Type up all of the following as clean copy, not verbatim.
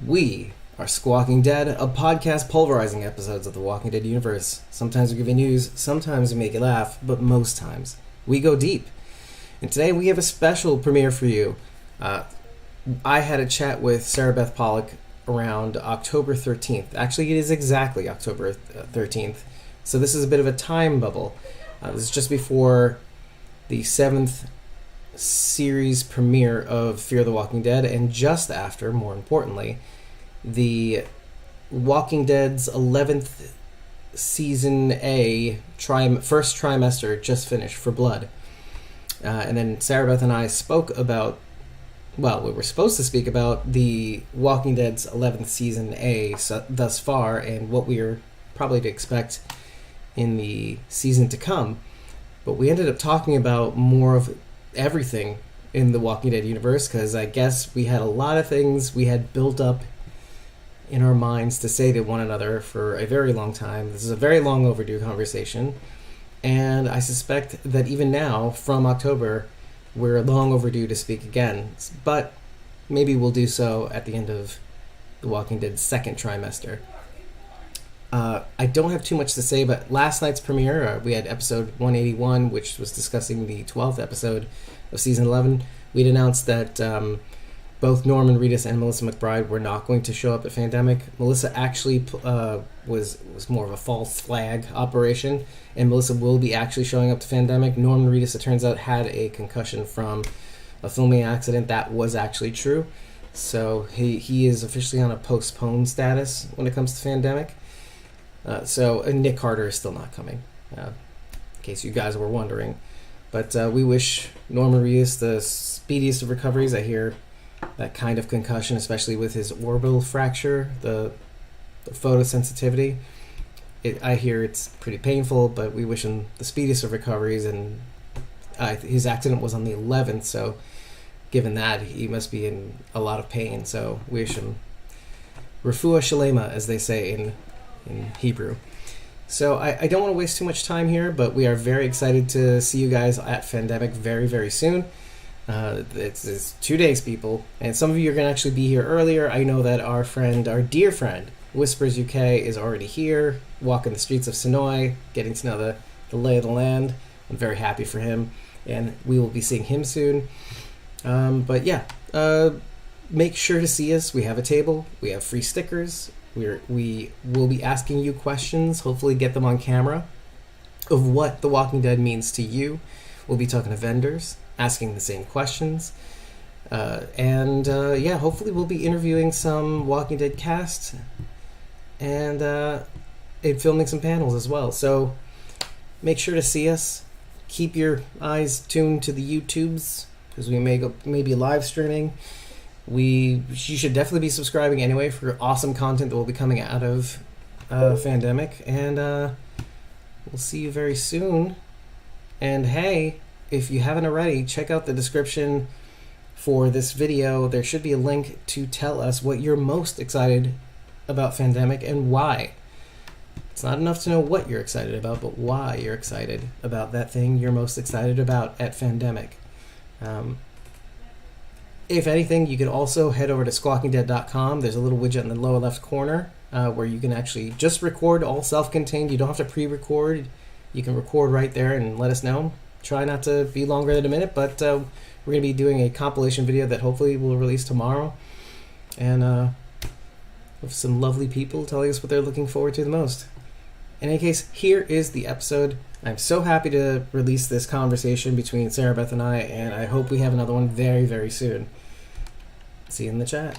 We are Squawking Dead, a podcast pulverizing episodes of the Walking Dead universe. Sometimes we give you news, sometimes we make you laugh, but most times we go deep. And today we have a special premiere for you. I had a chat with Sarabeth Pollock around October 13th. Actually, it is exactly October 13th. So this is a bit of a time bubble. This is just before the 7th series premiere of Fear the Walking Dead, and just after, more importantly, the Walking Dead's 11th season first trimester just finished for Blood. And then Sarabeth and I spoke about, well, we were supposed to speak about the Walking Dead's 11th season thus far, and what we are probably to expect in the season to come. But we ended up talking about more of everything in the Walking Dead universe, because I guess we had a lot of things we had built up in our minds to say to one another for a very long time. This is a very long overdue conversation, and I suspect that even now, from October, we're long overdue to speak again. But maybe we'll do so at the end of the Walking Dead second trimester. I don't have too much to say, but last night's premiere, we had episode 181, which was discussing the 12th episode of season 11. We'd announced that both Norman Reedus and Melissa McBride were not going to show up at Fandemic. Melissa actually was more of a false flag operation, and Melissa will be actually showing up to Fandemic. Norman Reedus, it turns out, had a concussion from a filming accident. That was actually true. So he is officially on a postponed status when it comes to Fandemic. And Nick Carter is still not coming, in case you guys were wondering. But we wish Norman Reedus the speediest of recoveries. I hear that kind of concussion, especially with his orbital fracture, the photosensitivity, I hear it's pretty painful, but we wish him the speediest of recoveries. And his accident was on the 11th, so given that, he must be in a lot of pain. So we wish him refuah shalema, as they say in Hebrew. So I don't want to waste too much time here, but we are very excited to see you guys at Fandemic very, very soon. It's 2 days, people, and some of you are going to actually be here earlier. I know that our dear friend, Whispers UK, is already here, walking the streets of Sonoy, getting to know the lay of the land. I'm very happy for him, and we will be seeing him soon. But yeah, make sure to see us. We have a table. We have free stickers. We will be asking you questions, hopefully get them on camera, of what The Walking Dead means to you. We'll be talking to vendors, asking the same questions. Hopefully we'll be interviewing some Walking Dead cast and filming some panels as well. So make sure to see us. Keep your eyes tuned to the YouTubes, because we may be live streaming. You should definitely be subscribing anyway for awesome content that will be coming out of Fandemic, and we'll see you very soon. And hey, if you haven't already, check out the description for this video. There should be a link to tell us what you're most excited about Fandemic and why. It's not enough to know what you're excited about, but why you're excited about that thing you're most excited about at Fandemic. If anything, you could also head over to squawkingdead.com. There's a little widget in the lower left corner where you can actually just record, all self-contained. You don't have to pre-record. You can record right there and let us know. Try not to be longer than a minute, but we're going to be doing a compilation video that hopefully we'll release tomorrow. And with some lovely people telling us what they're looking forward to the most. In any case, here is the episode. I'm so happy to release this conversation between Sarabeth and I hope we have another one very, very soon. See you in the chat.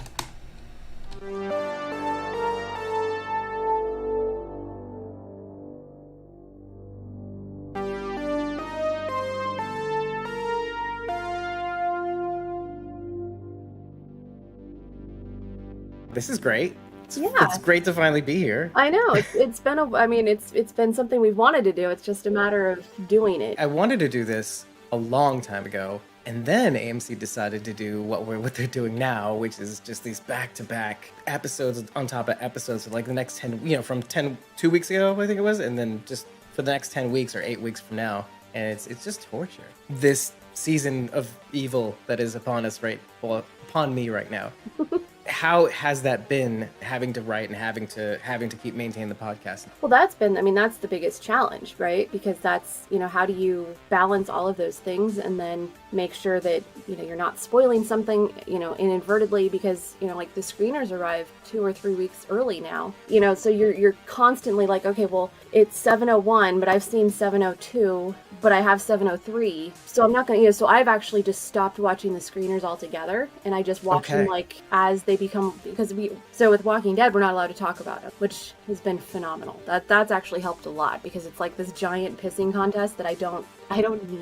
This is great. It's great to finally be here. I know it's been something we've wanted to do. It's just a matter of doing it. I wanted to do this a long time ago, and then AMC decided to do what they're doing now, which is just these back-to-back episodes on top of episodes for like the next 10, from 2 weeks ago, I think it was, and then just for the next 10 weeks or 8 weeks from now, and it's just torture. This season of evil that is upon me right now. how has that been, having to write and having to keep maintaining the podcast? Well, that's the biggest challenge, right? Because that's, how do you balance all of those things and then make sure that, you're not spoiling something, inadvertently, because, like the screeners arrive 2 or 3 weeks early now, so you're constantly like, okay, well, it's 7:01, but I've seen 7:02, but I have 7:03. So I'm not going to, so I've actually just stopped watching the screeners altogether, and I just watch them like as they become, so with Walking Dead, we're not allowed to talk about it, which has been phenomenal. That's actually helped a lot, because it's like this giant pissing contest that I don't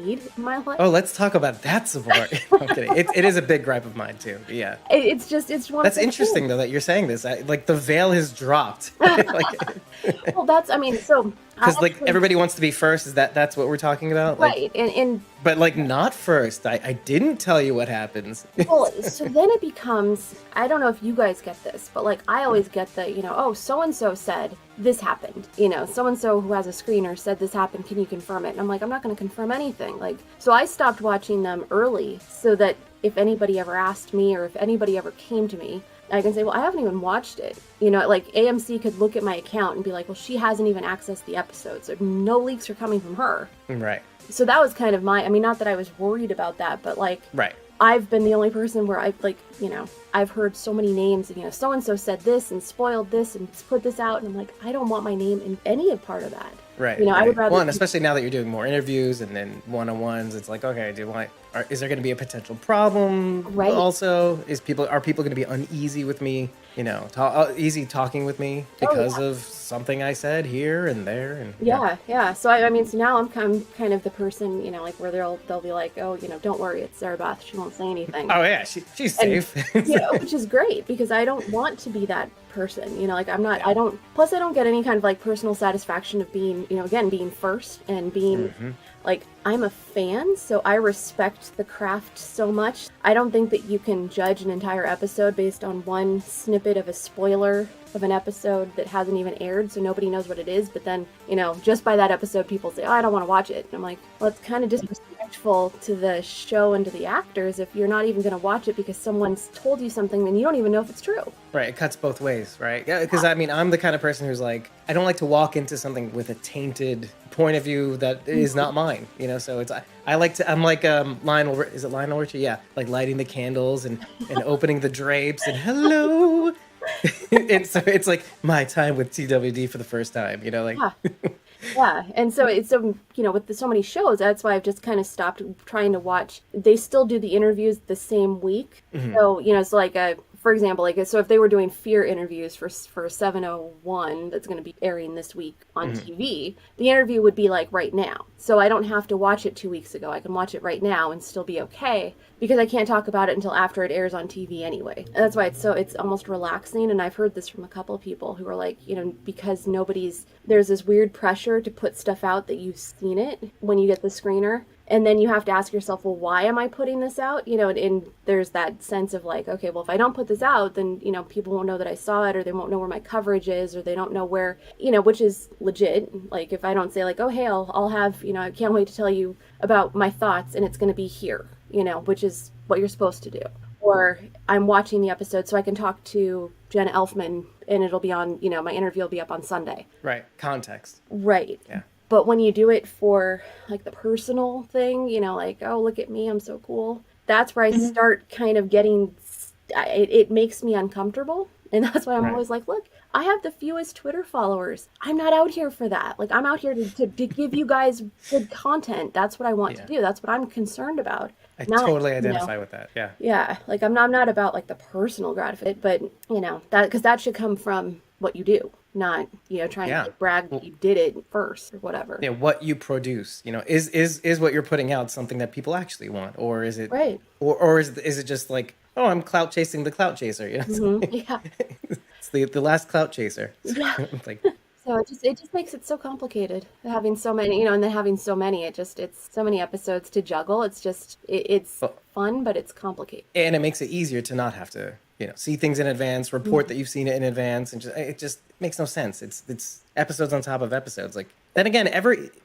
need in my life. Oh, let's talk about that some more. I'm kidding. It is a big gripe of mine too. Yeah. It's one. That's interesting though that you're saying this. Like the veil has dropped. Well, so because like everybody wants to be first. That's what we're talking about, right? And but like not first. I didn't tell you what happens. Well, so then it becomes, I don't know if you guys get this, but like I always get the, oh, so and so said this happened. So and so who has a screener said this happened. Can you confirm it? And I'm like, I'm not going to confirm anything. Like, so I stopped watching them early so that if anybody ever asked me, or if anybody ever came to me, I can say, well, I haven't even watched it. Like AMC could look at my account and be like, well, she hasn't even accessed the episode, so no leaks are coming from her. Right. So that was kind of not that I was worried about that, but like, right. I've been the only person where I've like, I've heard so many names and, so-and-so said this and spoiled this and put this out. And I'm like, I don't want my name in any part of that. Right. I would rather. Well, and especially now that you're doing more interviews and then one-on-ones, it's like, okay, is there going to be a potential problem? Right. Also, are people going to be uneasy with me? Easy talking with me because of something I said here and there, and yeah. So so now I'm kind of the person, like where they'll be like, oh, don't worry, it's Sarabeth, she won't say anything. Oh yeah, she's safe. Which is great, because I don't want to be that person. Like I'm not. I don't. Plus, I don't get any kind of like personal satisfaction of being, again, being first and being. Like, I'm a fan, so I respect the craft so much. I don't think that you can judge an entire episode based on one snippet of a spoiler of an episode that hasn't even aired, so nobody knows what it is. But then, just by that episode, people say, oh, I don't want to watch it. And I'm like, well, it's kind of disrespectful to the show and to the actors if you're not even going to watch it because someone's told you something and you don't even know if it's true. Right, it cuts both ways, right? Yeah, because I'm the kind of person who's like, I don't like to walk into something with a tainted point of view that is not mine, so I'm like Lionel, is it Lionel Richie? Yeah, like lighting the candles and opening the drapes and hello. And so it's like my time with TWD for the first time, like. Yeah, and so with so many shows, that's why I've just kind of stopped trying to watch. They still do the interviews the same week, so it's like for example, so if they were doing Fear interviews for 7:01, that's going to be airing this week on TV, the interview would be like right now. So I don't have to watch it 2 weeks ago. I can watch it right now and still be okay, because I can't talk about it until after it airs on TV anyway. And that's why it's almost relaxing. And I've heard this from a couple of people who are like, because there's this weird pressure to put stuff out that you've seen it when you get the screener. And then you have to ask yourself, well, why am I putting this out? And there's that sense of like, okay, well, if I don't put this out, then, people won't know that I saw it, or they won't know where my coverage is, or they don't know where, which is legit. Like if I don't say like, oh, hey, I'll have, I can't wait to tell you about my thoughts and it's going to be here, which is what you're supposed to do. Or I'm watching the episode so I can talk to Jenna Elfman and it'll be on, my interview will be up on Sunday. Right. Context. Right. Yeah. But when you do it for like the personal thing, like, oh, look at me, I'm so cool. That's where I start kind of getting, it makes me uncomfortable. And that's why I'm always like, look, I have the fewest Twitter followers. I'm not out here for that. Like, I'm out here to give you guys good content. That's what I want to do. That's what I'm concerned about. I totally identify with that. Yeah. Yeah. Like, I'm not about like the personal gratification, but that, because that should come from what you do. Not, trying to brag that you did it first or whatever. Yeah, what you produce, is what you're putting out something that people actually want, or is it right? Or is it just like, oh, I'm clout chasing the clout chaser, Yeah, it's the last clout chaser. Yeah. Like, so it just makes it so complicated having so many, and then having so many. It's so many episodes to juggle. It's just it's fun, but it's complicated. And it makes it easier to not have to see things in advance, report that you've seen it in advance, and it just makes no sense. It's episodes on top of episodes. Like then again,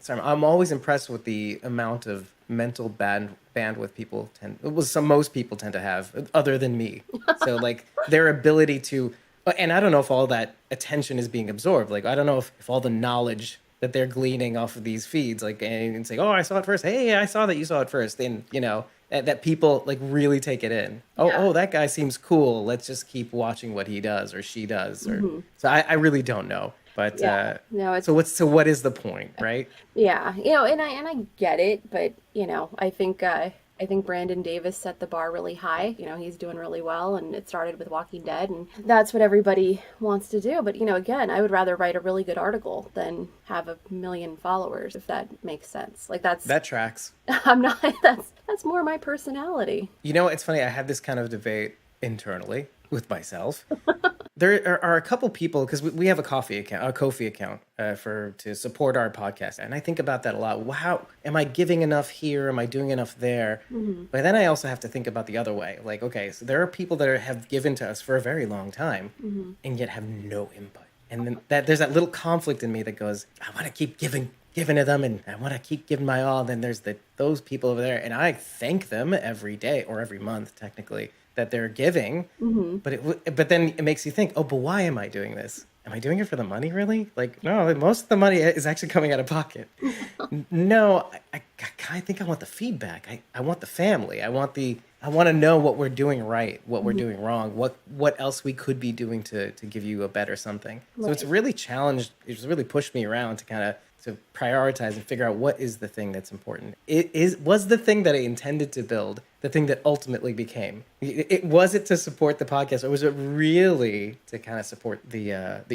I'm always impressed with the amount of mental bandwidth most people tend to have, other than me. So like their ability to, and I don't know if all that attention is being absorbed. Like I don't know if all the knowledge that they're gleaning off of these feeds, like and saying, oh, I saw it first. Hey, I saw that you saw it first. And that people like really take it in. Oh, that guy seems cool. Let's just keep watching what he does or she does. Or so I really don't know. But no, so what is the point, right? Yeah, and I get it, but I think Brandon Davis set the bar really high. He's doing really well, and it started with Walking Dead, and that's what everybody wants to do. But again, I would rather write a really good article than have 1 million followers, if that makes sense. Like that tracks. I'm not. That's more my personality. It's funny. I had this kind of debate internally with myself. There are a couple people, because we have a Ko-fi account to support our podcast, and I think about that a lot. Wow, am I giving enough here? Am I doing enough there? But then I also have to think about the other way. Like, okay, so there are people that have given to us for a very long time, and yet have no input. And then there's that little conflict in me that goes, I want to keep giving to them, and I want to keep giving my all. Then there's those people over there, and I thank them every day or every month, technically, that they're giving, but then it makes you think, but why am I doing this? Am I doing it for the money, really? Like, no, most of the money is actually coming out of pocket. No, I think I want the feedback. I want the family. I want to know what we're doing right, what we're doing wrong, what else we could be doing to give you a better something. Right. So it's really it's really pushed me around to prioritize and figure out what is the thing that's important. Was the thing that I intended to build the thing that ultimately became? Was it to support the podcast, or was it really to kind of support the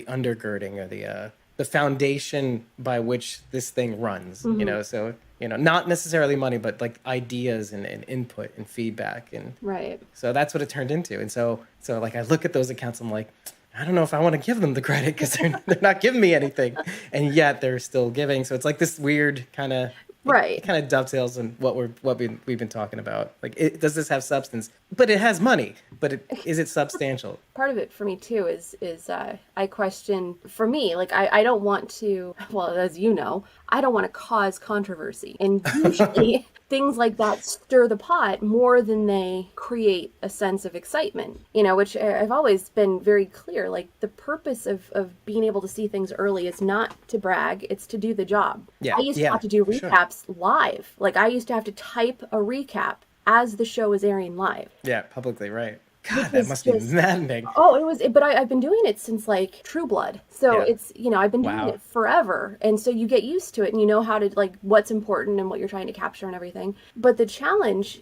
undergirding or the foundation by which this thing runs? So not necessarily money, but like ideas and input and feedback, and right. So that's what it turned into. And so like I look at those accounts, I'm like, I don't know if I want to give them the credit because they're not giving me anything, and yet they're still giving. So it's like this weird kind of right. It kind of dovetails in what we've been talking about. Like, does this have substance? But it has money. But is it substantial? Part of it for me too is I question. For me, like I don't want to. Well, as you know, I don't want to cause controversy, and usually. Things like that stir the pot more than they create a sense of excitement, which I've always been very clear. Like the purpose of being able to see things early is not to brag, it's to do the job. I used to have to do recaps live. Like I used to have to type a recap as the show is airing live. Yeah, publicly, right. God, that must be maddening. Oh, it was, but I've been doing it since like True Blood. So it's, I've been doing it forever. And so you get used to it and you know how to like what's important and what you're trying to capture and everything. But the challenge,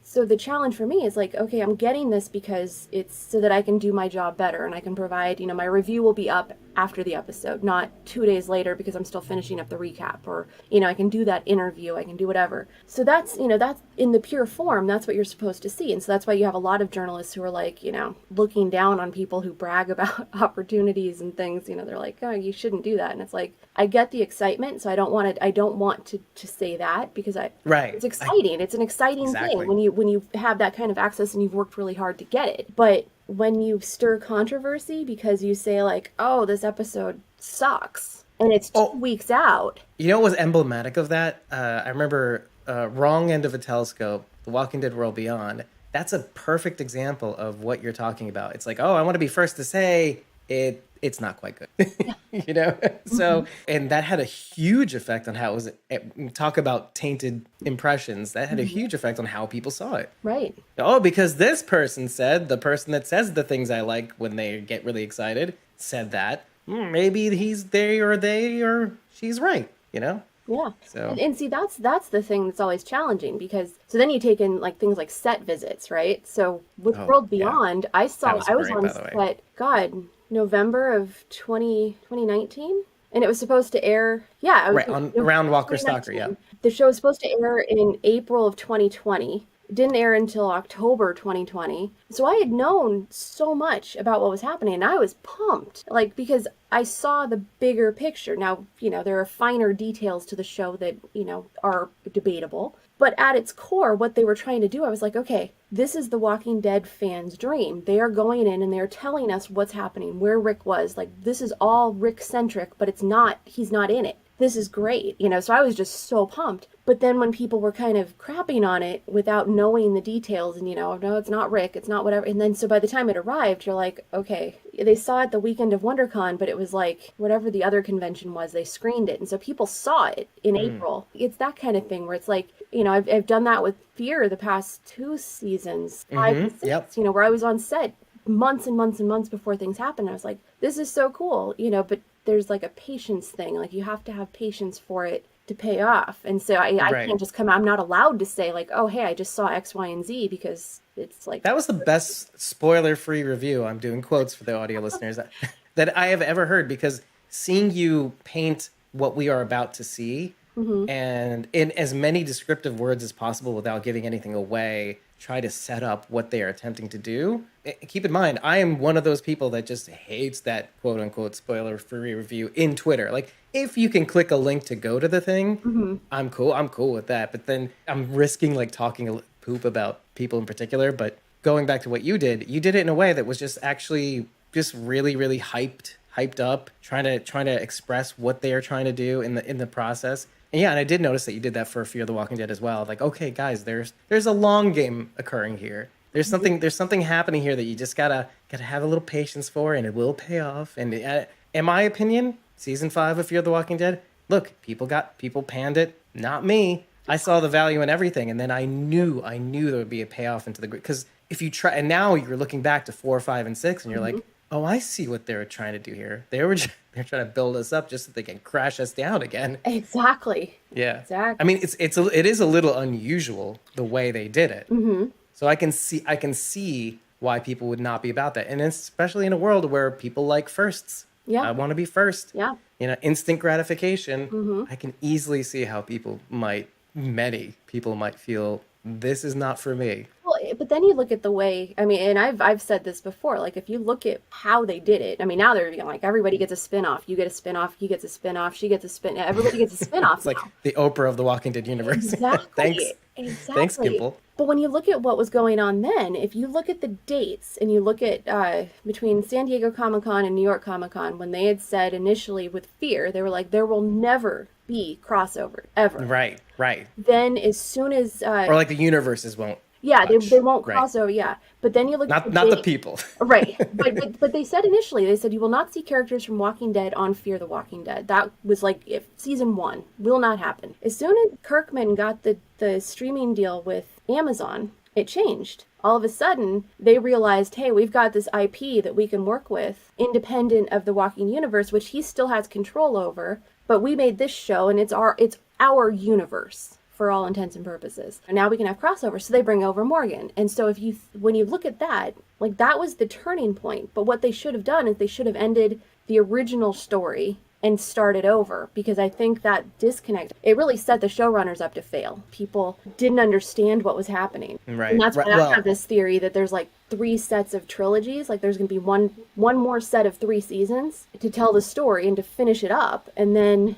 so the challenge for me is like, okay, I'm getting this because it's so that I can do my job better and I can provide, my review will be up after the episode, not 2 days later because I'm still finishing up the recap, or, I can do that interview, I can do whatever. So that's, that's in the pure form, that's what you're supposed to see. And so that's why you have a lot of journalists who are like, looking down on people who brag about opportunities and things, they're like, oh, you shouldn't do that. And it's like, I get the excitement. So I don't want to say that because it's exciting. It's an exciting thing when you have that kind of access and you've worked really hard to get it. But when you stir controversy because you say like, oh, this episode sucks and it's 2 weeks out. What was emblematic of that? I remember Wrong End of a Telescope, The Walking Dead World Beyond. That's a perfect example of what you're talking about. It's like, I want to be first to say it's not quite good. So, and that had a huge effect on how it was. Talk about tainted impressions. That had a huge effect on how people saw it. Right. Oh, because this person said, the person that says the things I like when they get really excited said that. Maybe they or she's right, Yeah. So and see that's the thing that's always challenging because so then you take in like things like set visits, right? So with World Beyond, I was on set, November of 2019, and it was supposed to air around Walker Stalker. The show was supposed to air in April of 2020. It didn't air until October 2020. So I had known so much about what was happening and I was pumped, like, because I saw the bigger picture. Now, there are finer details to the show that, are debatable, but at its core, what they were trying to do, I was like, okay, this is the Walking Dead fans' dream. They are going in and they're telling us what's happening, where Rick was. Like, this is all Rick-centric, but he's not in it. This is great, so I was just so pumped. But then when people were kind of crapping on it without knowing the details and, no, it's not Rick, it's not whatever. And then so by the time it arrived, you're like, okay, they saw it the weekend of WonderCon, but it was like whatever the other convention was, they screened it. And so people saw it in April. It's that kind of thing where it's like, I've done that with Fear the past 2 seasons, 5 and 6, where I was on set months and months and months before things happened. I was like, this is so cool, but there's like a patience thing. Like, you have to have patience for it to pay off. And so I can't just come out. I'm not allowed to say like, oh, hey, I just saw X, Y, and Z, because it's like... That was the best spoiler-free review, I'm doing quotes for the audio listeners, that I have ever heard, because seeing you paint what we are about to see and in as many descriptive words as possible without giving anything away, try to set up what they are attempting to do. Keep in mind, I am one of those people that just hates that quote-unquote spoiler-free review in Twitter. Like, if you can click a link to go to the thing, I'm cool with that. But then I'm risking like talking poop about people in particular. But going back to what you did it in a way that was just actually just really, really hyped up, trying to express what they are trying to do in the process. And I did notice that you did that for Fear the Walking Dead as well. Like, okay, guys, there's a long game occurring here. There's something happening here that you just gotta have a little patience for, and it will pay off. And in my opinion, season 5 of Fear the Walking Dead, look, people panned it, not me. I saw the value in everything, and then I knew there would be a payoff into the, because if you try, and now you're looking back to 4, 5, and 6, and you're like, oh, I see what they were trying to do here. They're trying to build us up just so they can crash us down again. Exactly. Yeah. Exactly. I mean, it is a little unusual the way they did it. So I can see why people would not be about that, and especially in a world where people like firsts. Yeah. I want to be first. Yeah. Instant gratification. I can easily see how many people might feel this is not for me. Well, but then you look at the way, I mean, and I've said this before, like, if you look at how they did it, I mean, now they're like, everybody gets a spin-off. You get a spin-off, he gets a spin-off, she gets a spin-off, everybody gets a spin-off. It's like the Oprah of the Walking Dead universe. Exactly. Thanks. Exactly. Thanks, Gimple. But when you look at what was going on then, if you look at the dates and you look at between San Diego Comic-Con and New York Comic-Con, when they had said initially with Fear, they were like, there will never be crossover, ever. Right. Then as soon as... or like the universes won't. Yeah, they won't cross over, yeah. But then you look at the people. Right. But they said initially, they said you will not see characters from Walking Dead on Fear the Walking Dead. That was like season 1. Will not happen. As soon as Kirkman got the streaming deal with Amazon, it changed. All of a sudden, they realized, hey, we've got this IP that we can work with, independent of the Walking universe, which he still has control over. But we made this show, and it's our universe, for all intents and purposes. And now we can have crossover, so they bring over Morgan. And so when you look at that, like, that was the turning point. But what they should have done is they should have ended the original story and started over, because I think that disconnect, it really set the showrunners up to fail. People didn't understand what was happening. Right. And that's why I have this theory that there's like 3 sets of trilogies, like there's going to be one more set of 3 seasons to tell the story and to finish it up. And then,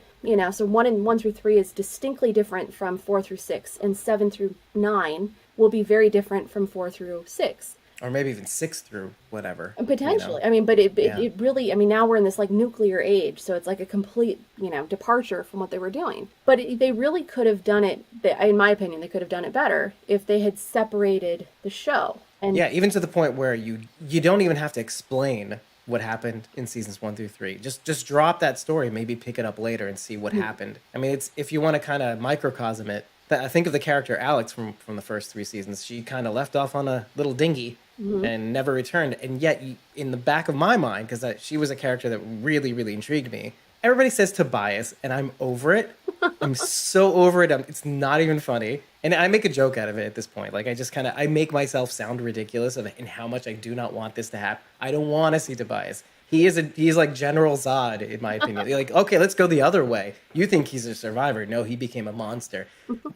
so 1 through 3 is distinctly different from 4 through 6, and 7 through 9 will be very different from 4 through 6. Or maybe even 6 through whatever. Potentially. I mean, but it really, I mean, now we're in this like nuclear age, so it's like a complete, departure from what they were doing. But they really could have done it, in my opinion, they could have done it better if they had separated the show. And yeah, even to the point where you don't even have to explain what happened in seasons 1 through 3. Just drop that story, maybe pick it up later and see what happened. I mean, it's, if you want to kind of microcosm it, I think of the character Alex from the first 3 seasons. She kind of left off on a little dinghy and never returned. And yet, in the back of my mind, because she was a character that really, really intrigued me, everybody says Tobias, and I'm over it. I'm so over it. It's not even funny. And I make a joke out of it at this point. Like, I make myself sound ridiculous in how much I do not want this to happen. I don't want to see Tobias. He's like General Zod, in my opinion. You're like, okay, let's go the other way. You think he's a survivor. No, he became a monster.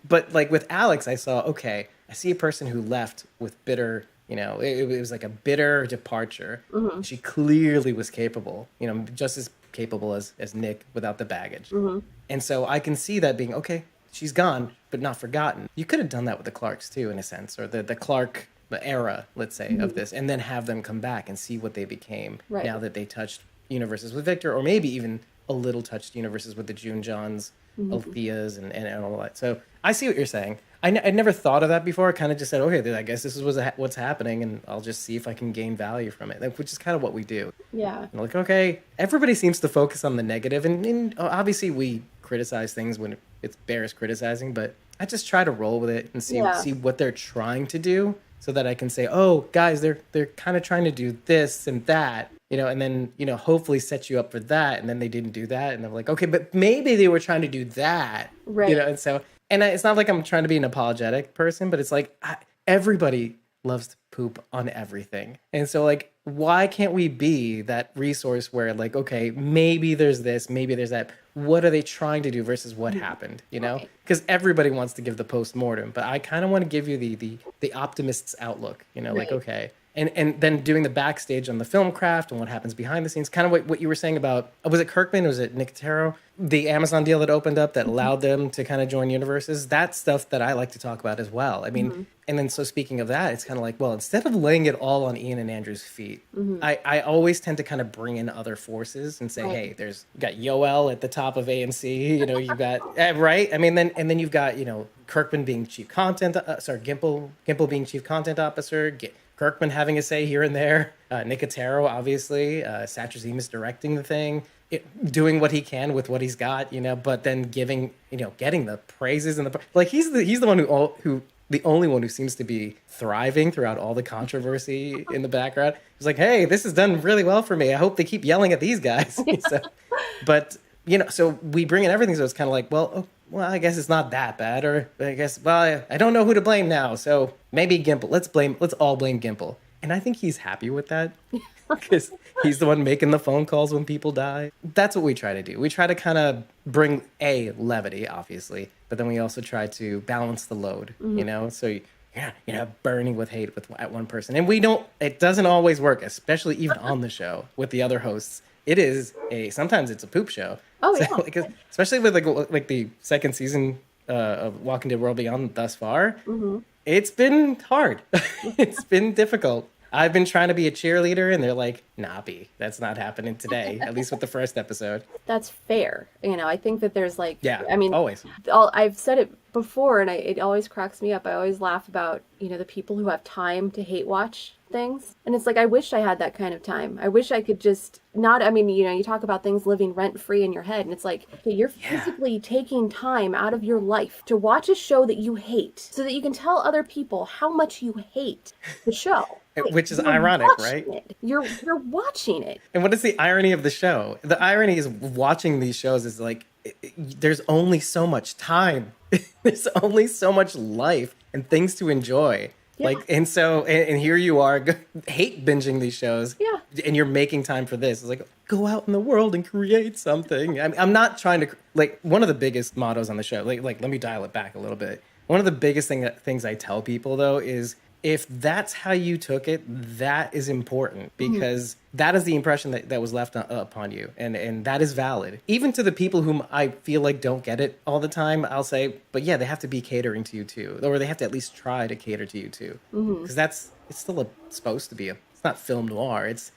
But like with Alex, I see a person who left with bitter, it was like a bitter departure. She clearly was capable, just as capable as Nick without the baggage. And so I can see that being, okay, she's gone, but not forgotten. You could have done that with the Clarks too, in a sense, or the Clark the era, let's say, of this, and then have them come back and see what they became now that they touched universes with Victor, or maybe even a little touched universes with the June Johns, Altheas, and all that. So I see what you're saying. I'd never thought of that before. I kind of just said, okay, I guess this is what's happening, and I'll just see if I can gain value from it, which is kind of what we do. Yeah. And like, okay, everybody seems to focus on the negative, and obviously we criticize things when it bears criticizing, but I just try to roll with it and see what they're trying to do, so that I can say, oh, guys, they're kind of trying to do this and that, and then, hopefully set you up for that, and then they didn't do that, and I'm like, okay, but maybe they were trying to do that, right? And so, it's not like I'm trying to be an apologetic person, but it's like everybody loves to poop on everything, and so like, why can't we be that resource where like, okay, maybe there's this, maybe there's that. What are they trying to do versus what happened? Because everybody wants to give the post-mortem, but I kind of want to give you the optimist's outlook. Like, okay. And then doing the backstage on the film craft and what happens behind the scenes, kind of what you were saying about, was it Kirkman? Was it Nicotero? The Amazon deal that opened up that allowed them to kind of join universes. That's stuff that I like to talk about as well. I mean, and then so speaking of that, it's kind of like, well, instead of laying it all on Ian and Andrew's feet, I always tend to kind of bring in other forces and say, hey, you got Yoel at the top of ANC, you've got, right? I mean, then you've got, Kirkman being chief content, Gimple being chief content officer, Kirkman having a say here and there, Nicotero, obviously, Satrazemis directing the thing, doing what he can with what he's got, but then getting the praises and like he's the one who the only one who seems to be thriving throughout all the controversy in the background. He's like, hey, this has done really well for me. I hope they keep yelling at these guys. So, but so we bring in everything, so it's kind of like, well, I guess it's not that bad, or I guess, well, I don't know who to blame now, so maybe Gimple. Let's all blame Gimple. And I think he's happy with that, because he's the one making the phone calls when people die. That's what we try to do. We try to kind of bring levity, obviously, but then we also try to balance the load, so you're not burning with hate at one person. And it doesn't always work, especially even on the show with the other hosts. Sometimes it's a poop show. Oh, yeah. So, especially with like the second season of Walking Dead World Beyond thus far, it's been hard. It's been difficult. I've been trying to be a cheerleader, and they're like, nah, B, that's not happening today, at least with the first episode. That's fair. I think that there's like, always. I've said it before, and it always cracks me up. I always laugh about, the people who have time to hate watch things. And it's like, I wish I had that kind of time. I wish I could just you talk about things living rent free in your head, and it's like, okay, you're physically taking time out of your life to watch a show that you hate so that you can tell other people how much you hate the show. Which is ironic, right? You're watching it. And what is the irony of the show? The irony is watching these shows is like, there's only so much time. There's only so much life and things to enjoy. Yeah. And here you are hate binging these shows. Yeah. And you're making time for this. It's like, go out in the world and create something. I'm not trying to, like, one of the biggest mottos on the show, like let me dial it back a little bit. One of the biggest things I tell people, though, is if that's how you took it, that is important, because that is the impression that was left upon you. And that is valid. Even to the people whom I feel like don't get it all the time, I'll say, but yeah, they have to be catering to you too. Or they have to at least try to cater to you too. Because it's still supposed to be it's not film noir. It's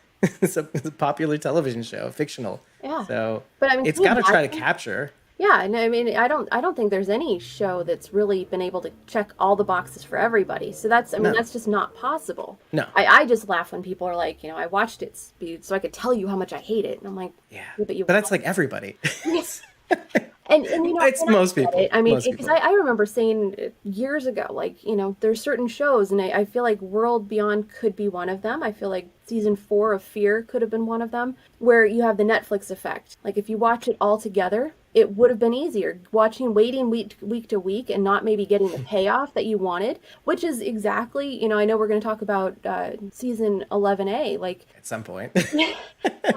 a popular television show, fictional. Yeah. So but it's got to try to capture. Yeah, and I don't think there's any show that's really been able to check all the boxes for everybody. So that's just not possible. No. I just laugh when people are like, I watched it so I could tell you how much I hate it. And I'm like, yeah, but that's like everybody. And it's most people. Because I remember saying years ago, like, there's certain shows, and I feel like World Beyond could be one of them. I feel like season 4 of Fear could have been one of them, where you have the Netflix effect. Like, if you watch it all together, it would have been easier. Waiting week to week and not maybe getting the payoff that you wanted, which is exactly, I know we're going to talk about season 11A, like at some point.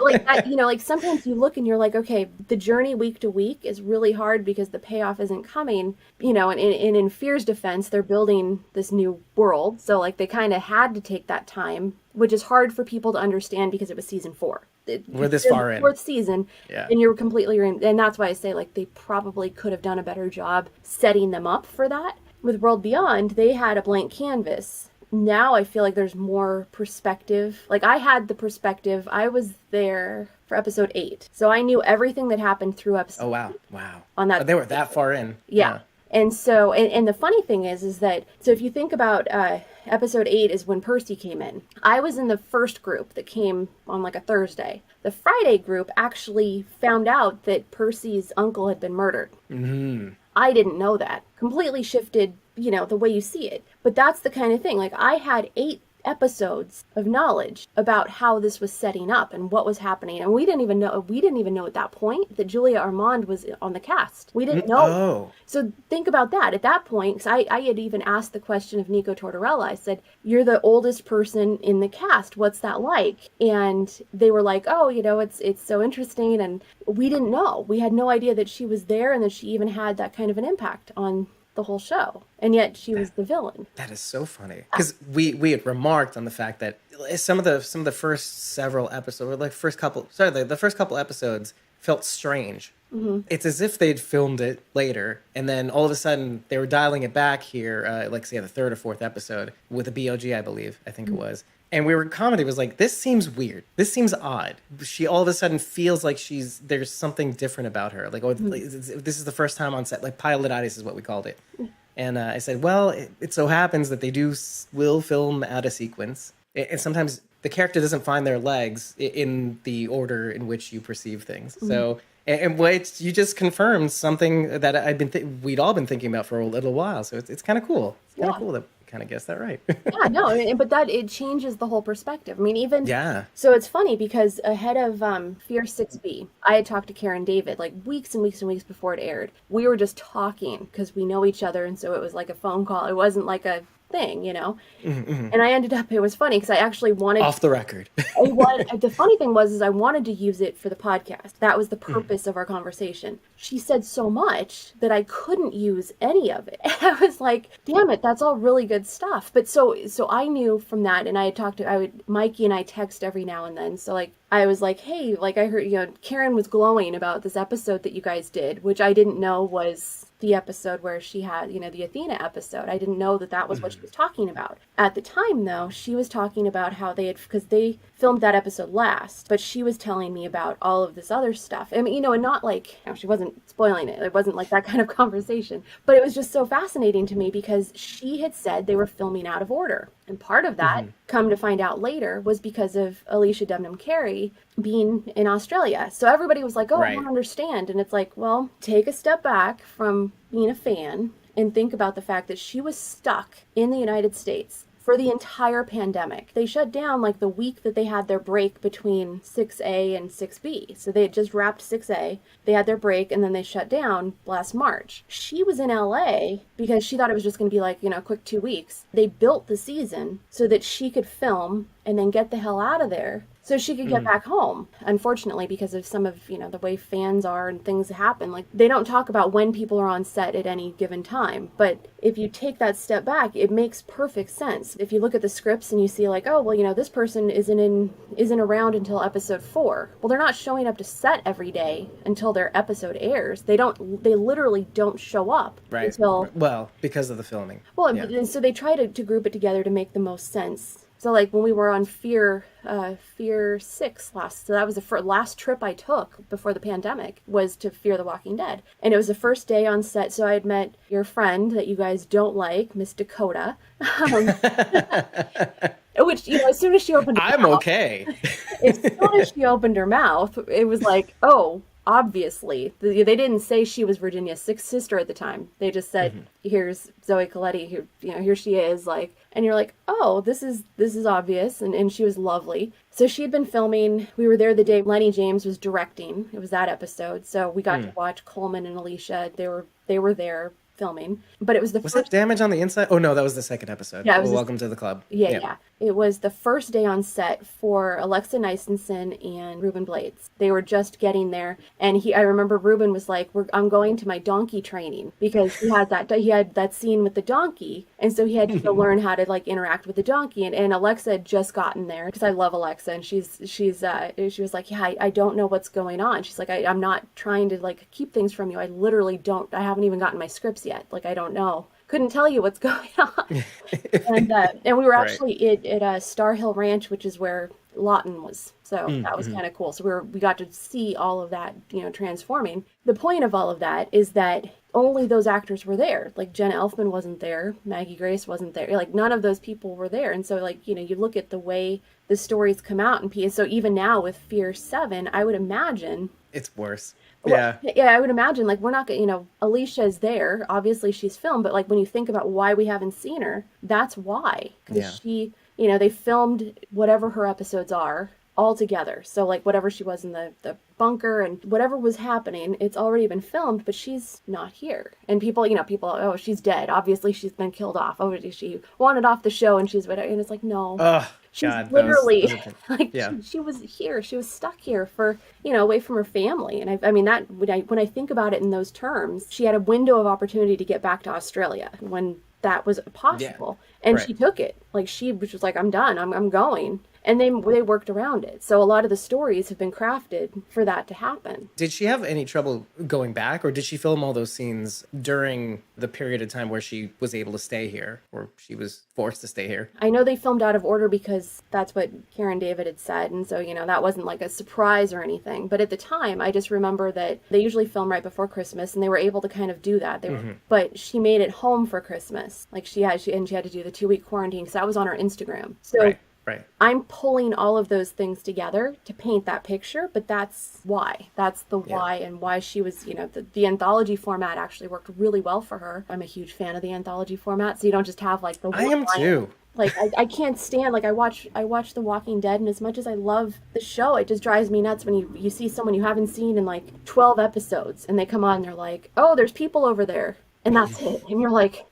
like that, like sometimes you look and you're like, okay, the journey week to week is really hard because the payoff isn't coming, and in Fear's defense, they're building this new world. So like they kind of had to take that time, which is hard for people to understand because it was season 4. We're this far in. 4th season, and you're completely in. And that's why I say, like, they probably could have done a better job setting them up for that. With World Beyond, they had a blank canvas. now I feel like there's more perspective. Like I had the perspective, I was there for episode 8. So I knew everything that happened through episode Oh, wow. Wow. on that. They were that far in. Yeah. And so, and the funny thing is that, so if you think about episode 8 is when Percy came in. I was in the first group that came on like a Thursday. The Friday group actually found out that Percy's uncle had been murdered. Mm-hmm. I didn't know that. Completely shifted, the way you see it. But that's the kind of thing. Like I had 8 episodes of knowledge about how this was setting up and what was happening, and we didn't even know at that point that Julia Armand was on the cast. We didn't know. Oh. So think about that at that point, because I had even asked the question of Nico Tortorella. I said, you're the oldest person in the cast, what's that like? And they were like, oh, it's so interesting. And we didn't know. We had no idea that she was there and that she even had that kind of an impact on the whole show, and yet she was the villain. That is so funny, because we had remarked on the fact that some of the first several episodes, or the first couple episodes felt strange. Mm-hmm. It's as if they'd filmed it later, and then all of a sudden they were dialing it back here, like say the 3rd or 4th episode with a BOG, I think it was. And we were commenting, was like, this seems weird. This seems odd. She all of a sudden feels like there's something different about her. Like, this is the first time on set. Like, pilotitis is what we called it. And I said, well, it so happens that they will film out a sequence. And sometimes the character doesn't find their legs in the order in which you perceive things. Mm-hmm. So, and you just confirmed something that we'd all been thinking about for a little while. So it's kind of cool. It's kind of cool that kind of guessed that right. Yeah, no, but it changes the whole perspective. I mean, even so it's funny because ahead of Fear 6B, I had talked to Karen David like weeks and weeks and weeks before it aired. We were just talking because we know each other, and so it was like a phone call. It wasn't like a thing, Mm-hmm. And I ended up, it was funny because I actually wanted off the record. The funny thing was I wanted to use it for the podcast. That was the purpose of our conversation. She said so much that I couldn't use any of it. I was like, damn it, that's all really good stuff. But so I knew from that, and I had talked to Mikey and I text every now and then. So like I was like, hey, like I heard Karen was glowing about this episode that you guys did, which I didn't know was the episode where she had, the Athena episode. I didn't know that was what she was talking about. At the time, though, she was talking about how because they filmed that episode last, but she was telling me about all of this other stuff. I mean, and not like, she wasn't spoiling it. It wasn't like that kind of conversation. But it was just so fascinating to me because she had said they were filming out of order. And part of that, come to find out later, was because of Alicia Debnam Carey being in Australia. So everybody was like, I don't understand. And it's like, well, take a step back from being a fan and think about the fact that she was stuck in the United States for the entire pandemic. They shut down like the week that they had their break between 6A and 6B. So they had just wrapped 6A, they had their break, and then they shut down last March. She was in LA because she thought it was just going to be like, a quick 2 weeks. They built the season so that she could film and then get the hell out of there so she could get back home. Unfortunately, because of some of, the way fans are and things happen, like they don't talk about when people are on set at any given time. But if you take that step back, it makes perfect sense. If you look at the scripts and you see like, oh, well, this person isn't around until episode 4. Well, they're not showing up to set every day until their episode airs. They literally don't show up until... Well, because of the filming. Well, and so they try to group it together to make the most sense. So like when we were on Fear 6 last, so that was the last trip I took before the pandemic, was to Fear the Walking Dead. And it was the first day on set, so I had met your friend that you guys don't like, Miss Dakota. Which, as soon as she opened her mouth, okay. As soon as she opened her mouth, it was like, oh, obviously. They didn't say she was Virginia's sixth sister at the time. They just said, here's Zoe Colletti, here she is, like, and you're like, oh, this is obvious, and she was lovely. So she had been filming. We were there the day Lenny James was directing. It was that episode. So we got to watch Coleman and Alicia. They were there filming, but it was was that Damage on the Inside? Oh no, that was the second episode. Yeah, Welcome to the Club. Yeah. It was the first day on set for Alexa Nisenson and Ruben Blades. They were just getting there, and I remember Ruben was like, "I'm going to my donkey training," because he had that scene with the donkey, and so he had to learn how to like interact with the donkey. And Alexa had just gotten there, because I love Alexa, and she was like, "Yeah, I don't know what's going on." She's like, "I'm not trying to like keep things from you. I literally don't. I haven't even gotten my scripts yet. Like I don't know." couldn't tell you what's going on. And we were Right. actually at Star Hill Ranch, which is where Lawton was. So that was Mm-hmm. kind of cool. So we got to see all of that, transforming. The point of all of that is that only those actors were there. Like Jenna Elfman wasn't there, Maggie Grace wasn't there. Like none of those people were there. And so like, you look at the way the stories come out and so even now with Fear 7, I would imagine It's worse. well, Yeah. yeah, I would imagine like we're not gonna, Alicia is there. Obviously, she's filmed, but like when you think about why we haven't seen her, that's why. Because Yeah. they filmed whatever her episodes are all together. So like whatever she was in the bunker and whatever was happening, it's already been filmed, but she's not here. And people, oh, she's dead. Obviously, she's been killed off. Oh, she wanted off the show, and she's whatever. And it's like no. Oh She's God, literally like yeah. she was here. She was stuck here for away from her family. And I mean that when I think about it in those terms, she had a window of opportunity to get back to Australia when that was possible, and Right. she took it. Like she was just like, I'm done. I'm going. And they worked around it. So a lot of the stories have been crafted for that to happen. Did she have any trouble going back, or did she film all those scenes during the period of time where she was able to stay here, or she was forced to stay here? I know they filmed out of order because that's what Karen David had said. And so, that wasn't like a surprise or anything. But at the time, I just remember that they usually film right before Christmas and they were able to kind of do that. But she made it home for Christmas. Like she had to do the 2-week quarantine because that was on her Instagram. So Right. I'm pulling all of those things together to paint that picture, but that's why. That's the why and why she was, the anthology format actually worked really well for her. I'm a huge fan of the anthology format, so you don't just have like the I am too. Like I can't stand I watch The Walking Dead, and as much as I love the show, it just drives me nuts when you see someone you haven't seen in like 12 episodes and they come on and they're like, "Oh, there's people over there." And that's it. And you're like,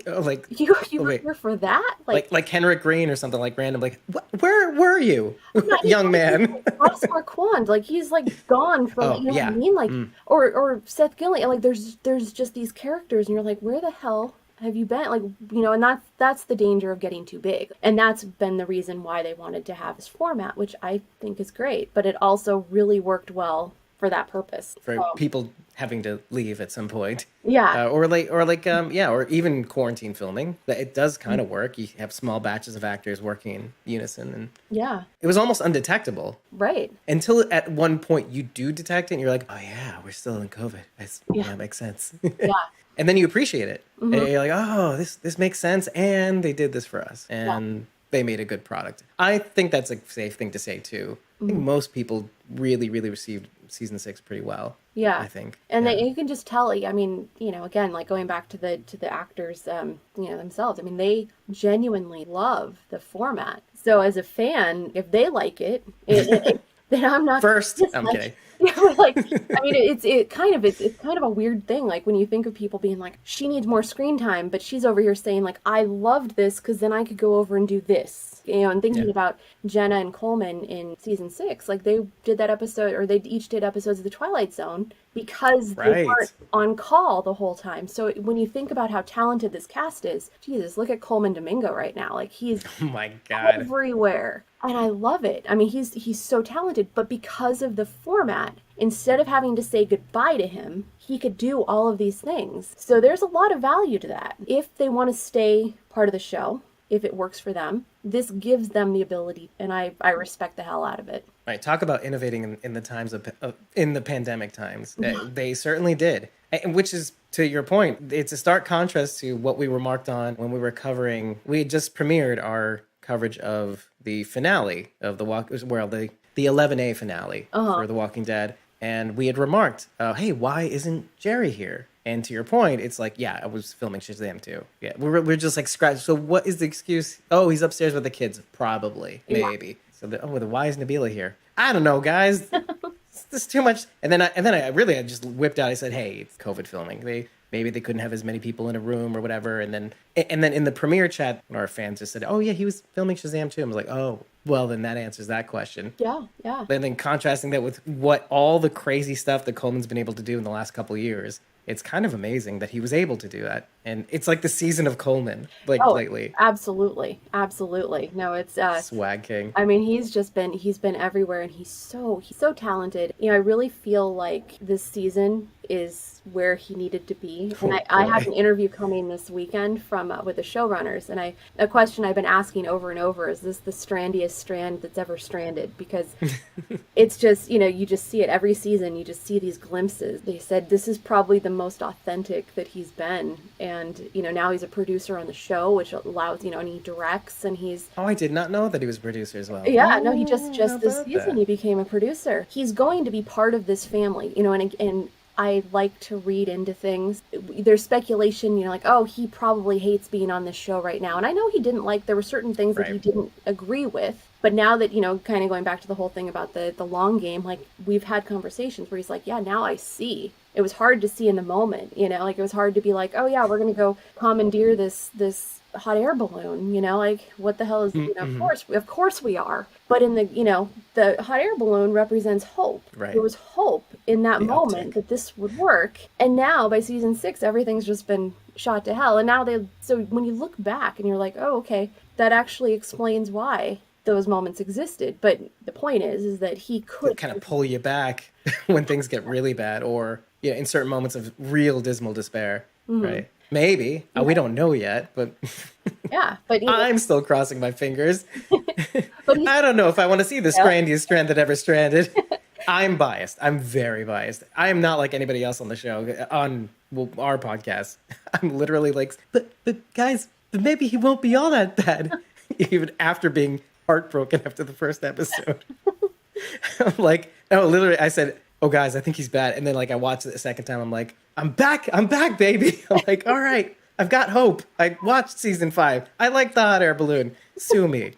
Oh, like you oh, were wait. here for that? Like Henrik Green or something like random. Like, where were you, young man? Ross Marquand, like he's like gone from, Oh, what I yeah. mean? Like, or Seth Gilliam, like there's just these characters, and you're like, where the hell have you been? Like, and that's the danger of getting too big, and that's been the reason why they wanted to have this format, which I think is great, but it also really worked well for that purpose. For people having to leave at some point. Yeah. Or even quarantine filming. That it does kind of work. You have small batches of actors working in unison, and Yeah. it was almost undetectable Right. until at one point you do detect it, and you're like, oh yeah, we're still in COVID. That makes sense. Yeah. And then you appreciate it. And you're like, oh, this makes sense, and they did this for us, and they made a good product. I think that's a safe thing to say too. I think most people really, really received season 6 pretty well. Yeah. I think. And Yeah. you can just tell, I mean, again, like going back to the actors, themselves, I mean, they genuinely love the format. So as a fan, if they like it, then I'm not. First, I'm kidding. Yeah, but like, I mean, it's kind of a weird thing. Like when you think of people being like, she needs more screen time, but she's over here saying like, I loved this because then I could go over and do this. And thinking about Jenna and Coleman in season 6, like they did that episode, or they each did episodes of The Twilight Zone because they weren't on call the whole time. So when you think about how talented this cast is, Jesus, look at Coleman Domingo right now. Like he's Oh my God. everywhere. And I love it. I mean, he's so talented, but because of the format, instead of having to say goodbye to him, he could do all of these things. So there's a lot of value to that. If they want to stay part of the show, if it works for them, this gives them the ability, and I respect the hell out of it. Right, talk about innovating in the times of in the pandemic times. They certainly did, and which is to your point. It's a stark contrast to what we remarked on when we were covering. We had just premiered our coverage of the finale of the 11A finale for The Walking Dead, and we had remarked, "Hey, why isn't Jerry here?" And to your point, it's like, yeah, I was filming Shazam too. Yeah, we're just like scratch. So what is the excuse? Oh, he's upstairs with the kids, probably, maybe. So why is Nabila here? I don't know, guys. This is too much. And then I just whipped out. I said, hey, it's COVID filming. Maybe they couldn't have as many people in a room or whatever. And then in the premiere chat, our fans just said, oh yeah, he was filming Shazam too. I was like, oh, well, then that answers that question. Yeah. And then contrasting that with what all the crazy stuff that Coleman's been able to do in the last couple of years, it's kind of amazing that he was able to do that. And it's like the season of Coleman, like Oh, lately. absolutely. Absolutely. No, it's Swag King. I mean, he's been everywhere, and he's so talented. You know, I really feel like this season is where he needed to be. And Oh I have boy. an interview coming this weekend from with the showrunners, and a question I've been asking over and over is this the strandiest strand that's ever stranded? Because it's just, you know, you just see it every season. You just see these glimpses. They said this is probably the most authentic that he's been. And, you know, now he's a producer on the show, which allows, you know, and he directs and he's, Oh, I did not know that he was a producer as well. yeah, no, he Oh, how just this about season that? he became a producer. He's going to be part of this family, you know, and I like to read into things. There's speculation, you know, like, oh, he probably hates being on this show right now. And I know he didn't like, there were certain things that he Right. didn't agree with. But now that, you know, kind of going back to the whole thing about the long game, like we've had conversations where he's like, yeah, now I see. It was hard to see in the moment, you know, like it was hard to be like, oh yeah, we're going to go commandeer this hot air balloon, you know, like what the hell is, you know, Mm-hmm. of course we are. But in the, you know, the hot air balloon represents hope. There Right. was hope in that The moment uptick. that this would work. And now by season 6, everything's just been shot to hell. And now so when you look back and you're like, oh, okay, that actually explains why those moments existed. But the point is that he To could, kind of pull you back when things get really bad, or yeah, in certain moments of real dismal despair. mhm. Right. Maybe. We don't know yet, but Yeah, but you know, I'm still crossing my fingers. but he's, I don't know if I want to see the you know, strandiest strand that ever stranded. I'm biased. I'm very biased. I am not like anybody else on the show, on our podcast. I'm literally like, but guys, but maybe he won't be all that bad. Even after being heartbroken after the first episode. I'm like, no, literally, I said, oh, guys, I think he's bad. And then, like, I watched it the second time. I'm like, I'm back, baby. I'm like, all right, I've got hope. I watched season 5. I like the hot air balloon. Sue me.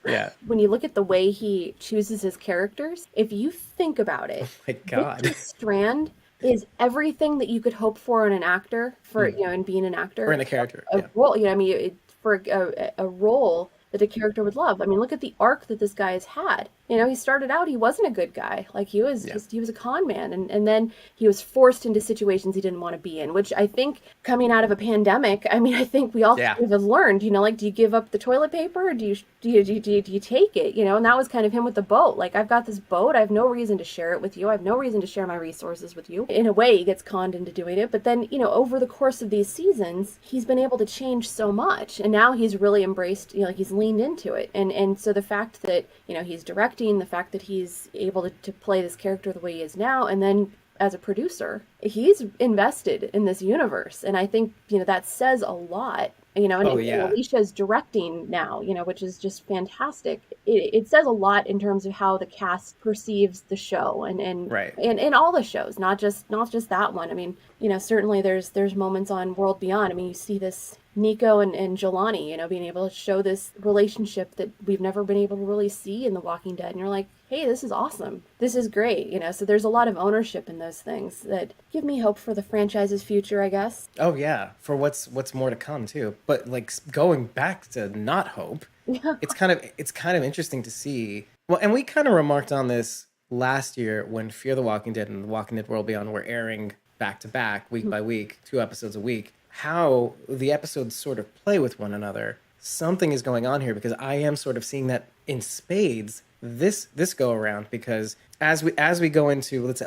Yeah. when you look at the way he chooses his characters, if you think about it, My Victor God. Strand is everything that you could hope for in an actor, for, you know, in being an actor, Or in a character. a Yeah. role, you know, I mean, for a role that a character would love. I mean, look at the arc that this guy has had. You know, he started out, he wasn't a good guy. Like he was Yeah. just, he was a con man. And then he was forced into situations he didn't want to be in, which I think coming out of a pandemic, I mean, I think we all Yeah. kind of have learned, you know, like, do you give up the toilet paper or do you take it, you know? And that was kind of him with the boat. Like, I've got this boat. I have no reason to share it with you. I have no reason to share my resources with you. In a way, he gets conned into doing it. But then, you know, over the course of these seasons, he's been able to change so much. And now he's really embraced, you know, like he's leaned into it. And so the fact that, you know, he's directing, the fact that he's able to play this character the way he is now, and then as a producer, he's invested in this universe. And I think, you know, that says a lot. You know, and, Oh, and yeah. Alicia's directing now, you know, which is just fantastic. It says a lot in terms of how the cast perceives the show Right. and all the shows, not just that one. I mean, you know, certainly there's moments on World Beyond. I mean, you see this Nico and Jelani, you know, being able to show this relationship that we've never been able to really see in The Walking Dead. And you're like, hey, this is awesome. This is great, you know. So there's a lot of ownership in those things that give me hope for the franchise's future, I guess. Oh, yeah. For what's more to come, too. But, like, going back to not hope, Yeah. it's kind of interesting to see. Well, and we kind of remarked on this last year when Fear the Walking Dead and The Walking Dead World Beyond were airing back to back, week by week, 2 episodes a week, how the episodes sort of play with one another. Something is going on here because I am sort of seeing that in spades this go around, because as we go into, let's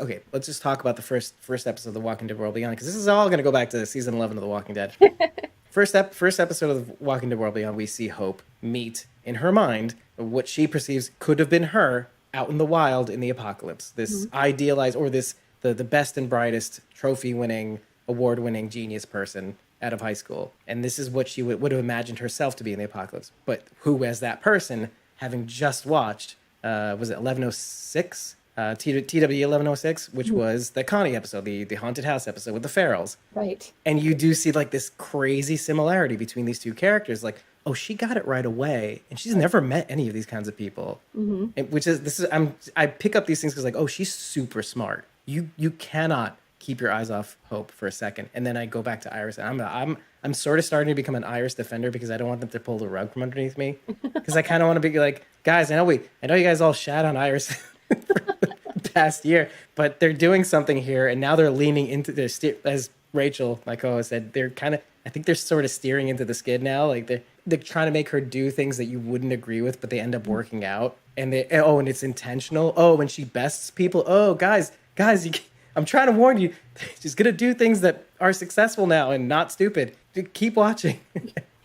just talk about the first episode of The Walking Dead World Beyond, because this is all going to go back to season 11 of The Walking Dead. First episode of The Walking Dead World Beyond, we see Hope meet, in her mind, what she perceives could have been her out in the wild in the apocalypse. This idealized, or this the best and brightest, trophy-winning, award-winning genius person out of high school. And this is what she would have imagined herself to be in the apocalypse. But who, as that person, having just watched, was it 1106? TW 1106, which was the Connie episode, the haunted house episode with the Ferals. Right. And you do see like this crazy similarity between these two characters. Like, oh, she got it right away, and she's never met any of these kinds of people. And, I pick up these things because like, oh, she's super smart. You cannot keep your eyes off Hope for a second. And then I go back to Iris, and I'm sort of starting to become an Iris defender because I don't want them to pull the rug from underneath me. Because I kind of want to be like, guys, I know you guys all shat on Iris past year, but they're doing something here, and now they're leaning into their as Rachel, my co-host, said, they're kind of, I think they're sort of steering into the skid now. Like they're trying to make her do things that you wouldn't agree with, but they end up working out. And and it's intentional. Oh, when she bests people. Oh, guys, I'm trying to warn you. She's gonna do things that are successful now and not stupid. Keep watching.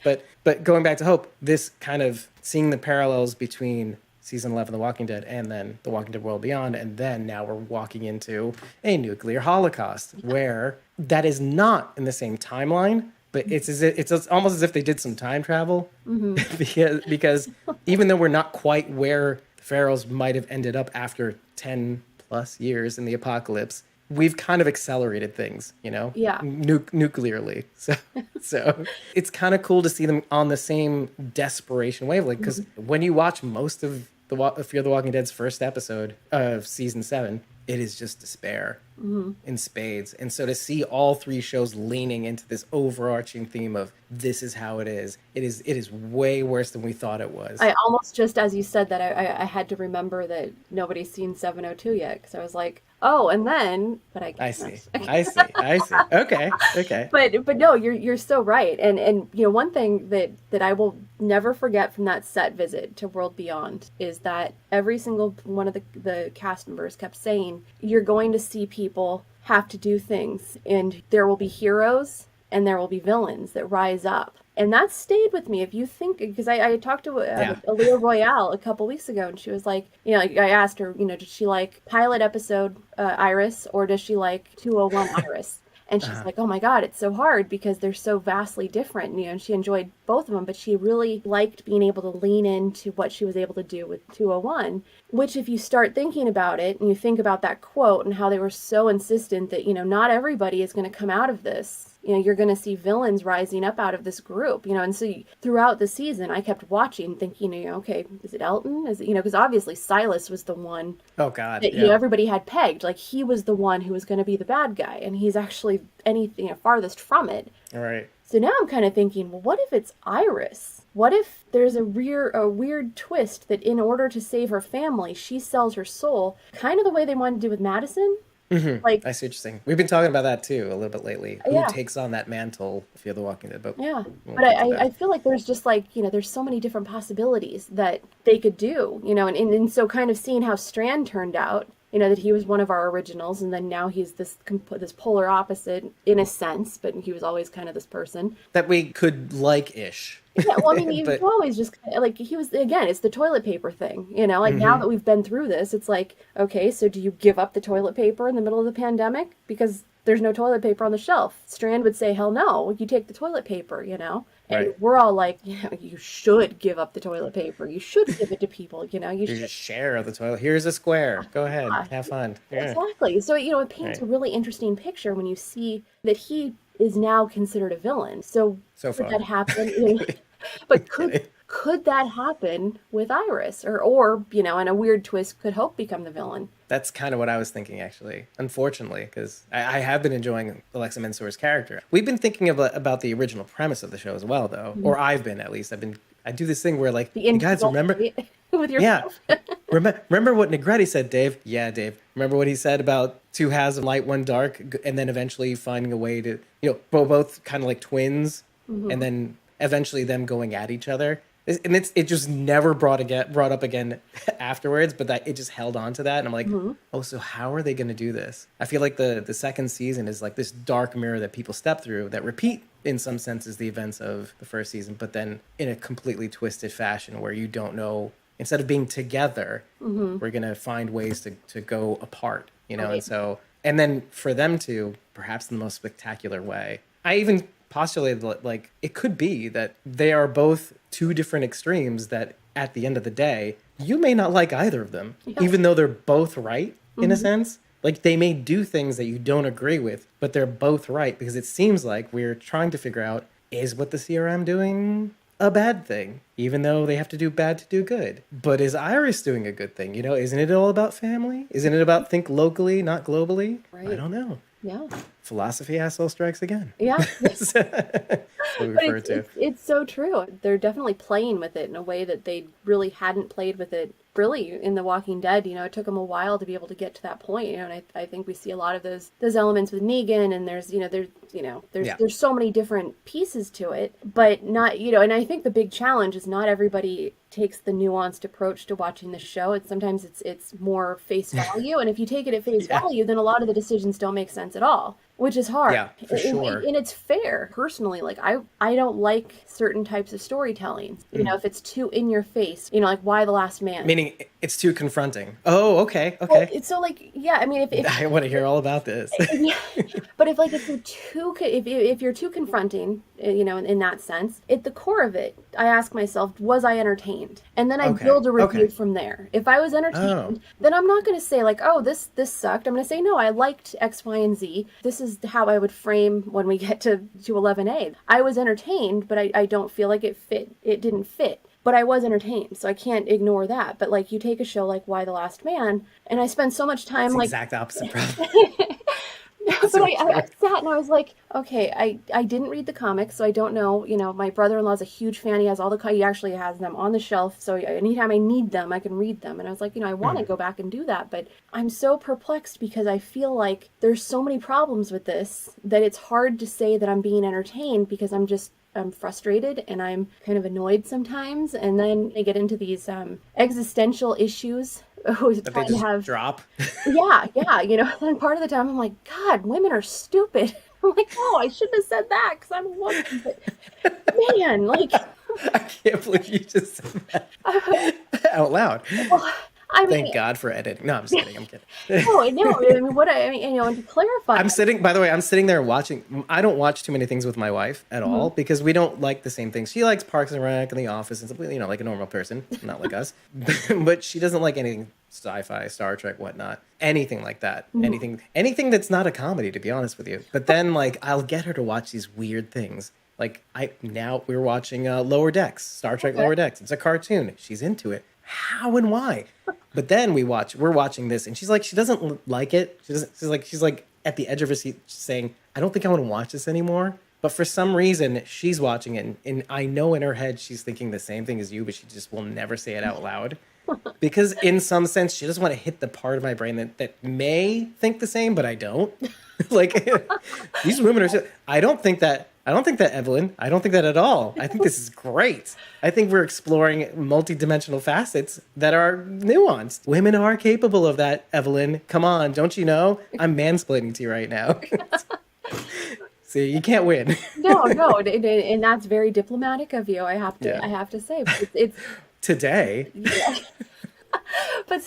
But going back to Hope, this kind of seeing the parallels between season 11 The Walking Dead and then The Walking Dead World Beyond, and then now we're walking into a nuclear holocaust where that is not in the same timeline, but it's almost as if they did some time travel. because even though we're not quite where the Pharaohs might have ended up after 10 plus years in the apocalypse, we've kind of accelerated things, Yeah. Nuclearly. So it's kind of cool to see them on the same desperation wavelength, because when you watch most of Fear the Walking Dead's first episode of season 7, it is just despair in spades. And so to see all three shows leaning into this overarching theme of this is how it is way worse than we thought it was. I almost just, as you said that, I had to remember that nobody's seen 702 yet, because I was like, oh, and then, but I guess I see. Okay. But no, you're so right. And one thing that I will never forget from that set visit to World Beyond is that every single one of the cast members kept saying, you're going to see people have to do things, and there will be heroes and there will be villains that rise up. And that stayed with me. If you think, because I talked to Aaliyah Royale a couple weeks ago, and she was like, I asked her, did she like pilot episode Iris, or does she like 201 Iris? And she's like, oh my God, it's so hard because they're so vastly different. And she enjoyed both of them, but she really liked being able to lean into what she was able to do with 201, which if you start thinking about it and you think about that quote and how they were so insistent that, not everybody is going to come out of this. You're going to see villains rising up out of this group, and so throughout the season, I kept watching thinking, okay, is it Elton? Is it, because obviously Silas was the one that, everybody had pegged. Like he was the one who was going to be the bad guy, and he's actually anything, farthest from it. All right. So now I'm kind of thinking, well, what if it's Iris? What if there's a weird twist that in order to save her family, she sells her soul, kind of the way they wanted to do with Madison? Like, I see what you're saying. We've been talking about that too a little bit lately. Who takes on that mantle of Fear the Walking Dead? But I feel like there's just there's so many different possibilities that they could do, and so kind of seeing how Strand turned out, that he was one of our originals, and then now he's this polar opposite in a sense, but he was always kind of this person that we could like-ish. Yeah, well, I mean, you always just, he was, again, it's the toilet paper thing, now that we've been through this, it's like, okay, so do you give up the toilet paper in the middle of the pandemic? Because there's no toilet paper on the shelf. Strand would say, hell no, you take the toilet paper, And we're all like, you should give up the toilet paper. You should give it to people, You should just share the toilet. Here's a square. Go ahead. Have fun. Yeah. Exactly. So, it paints a really interesting picture when you see that he is now considered a villain. So could that happen? But could that happen with Iris? Or in a weird twist, could Hope become the villain? That's kind of what I was thinking, actually. Unfortunately, because I have been enjoying Alexa Mansour's character. We've been thinking about the original premise of the show as well, though. Or I've been, at least. I do this thing where, you guys remember? With yourself. Yeah. Remember what Negretti said, Dave? Yeah, Dave. Remember what he said about two halves of light, one dark, and then eventually finding a way to, both kind of like twins, and then eventually them going at each other. And it just never brought up again afterwards, but that it just held on to that. And I'm like, oh, so how are they going to do this? I feel like the second season is like this dark mirror that people step through that repeat in some senses the events of the first season, but then in a completely twisted fashion where you don't know, instead of being together, we're going to find ways to go apart, Right. And then for them to, perhaps in the most spectacular way, I even postulated that, it could be that they are both two different extremes that at the end of the day, you may not like either of them, even though they're both right in a sense. They may do things that you don't agree with, but they're both right, because it seems like we're trying to figure out, is what the CRM doing a bad thing, even though they have to do bad to do good? But is Iris doing a good thing? Isn't it all about family? Isn't it about think locally, not globally? Right. I don't know. Yeah. philosophy asshole strikes again. Yeah. That's what we But refer to. it's so true. They're definitely playing with it in a way that they really hadn't played with it really in The Walking Dead. You know, it took them a while to be able to get to that point. You know, and I think we see a lot of those elements with Negan, and there's so many different pieces to it, but not, you know, and I think the big challenge is not everybody takes the nuanced approach to watching the show. Sometimes it's more face value, and if you take it at face value, then a lot of the decisions don't make sense at all, which is hard. Yeah, for sure. And it's fair. Personally, like I don't like certain types of storytelling. You know, if it's too in your face, you know, like Why the Last Man. Meaning it's too confronting. Oh, okay. Well, it's so like, yeah, I mean, if I want to hear all about this. yeah, but if you're too confronting, you know, in that sense, at the core of it, I ask myself, was I entertained? And then I build a review from there. If I was entertained, then I'm not going to say like, oh, this sucked. I'm going to say, no, I liked X, Y, and Z. This is how I would frame when we get to 11A. I was entertained, but I don't feel like it fit. It didn't fit. But I was entertained, so I can't ignore that. But like, you take a show like Why the Last Man, and I spend so much time It's the exact opposite problem. But I sat and I was like, okay, I didn't read the comics, so I don't know. You know, my brother-in-law's a huge fan. He has he actually has them on the shelf, so anytime I need them, I can read them. And I was like, you know, I want to go back and do that, but I'm so perplexed because I feel like there's so many problems with this that it's hard to say that I'm being entertained because I'm frustrated and I'm kind of annoyed sometimes. And then they get into these existential issues. That they just drop. Yeah. You know, and part of the time I'm like, God, women are stupid. I'm like, oh, I shouldn't have said that because I'm a woman. But man, like. I can't believe you just said that out loud. Well, I mean, thank God for editing. No, I'm just kidding. I'm kidding. No, I mean, you know, and to clarify. I'm sitting there watching. I don't watch too many things with my wife at all because we don't like the same things. She likes Parks and Rec and The Office and stuff, you know, like a normal person, not like us. But she doesn't like anything sci-fi, Star Trek, whatnot, anything like that. Anything that's not a comedy, to be honest with you. But then, like, I'll get her to watch these weird things. Like, we're watching Lower Decks, Star Trek Lower Decks. It's a cartoon. She's into it. How and why? But then we're watching this, and she's like, she doesn't like it. She's like at the edge of her seat saying, I don't think I want to watch this anymore. But for some reason, she's watching it, and I know in her head she's thinking the same thing as you, but she just will never say it out loud. Because in some sense, she doesn't want to hit the part of my brain that may think the same, but I don't. Like, these women are I don't think that, Evelyn. I don't think that at all. I think this is great. I think we're exploring multidimensional facets that are nuanced. Women are capable of that, Evelyn. Come on, don't you know? I'm mansplaining to you right now. See, you can't win. No, and that's very diplomatic of you. I have to say, but it's today. Yeah. But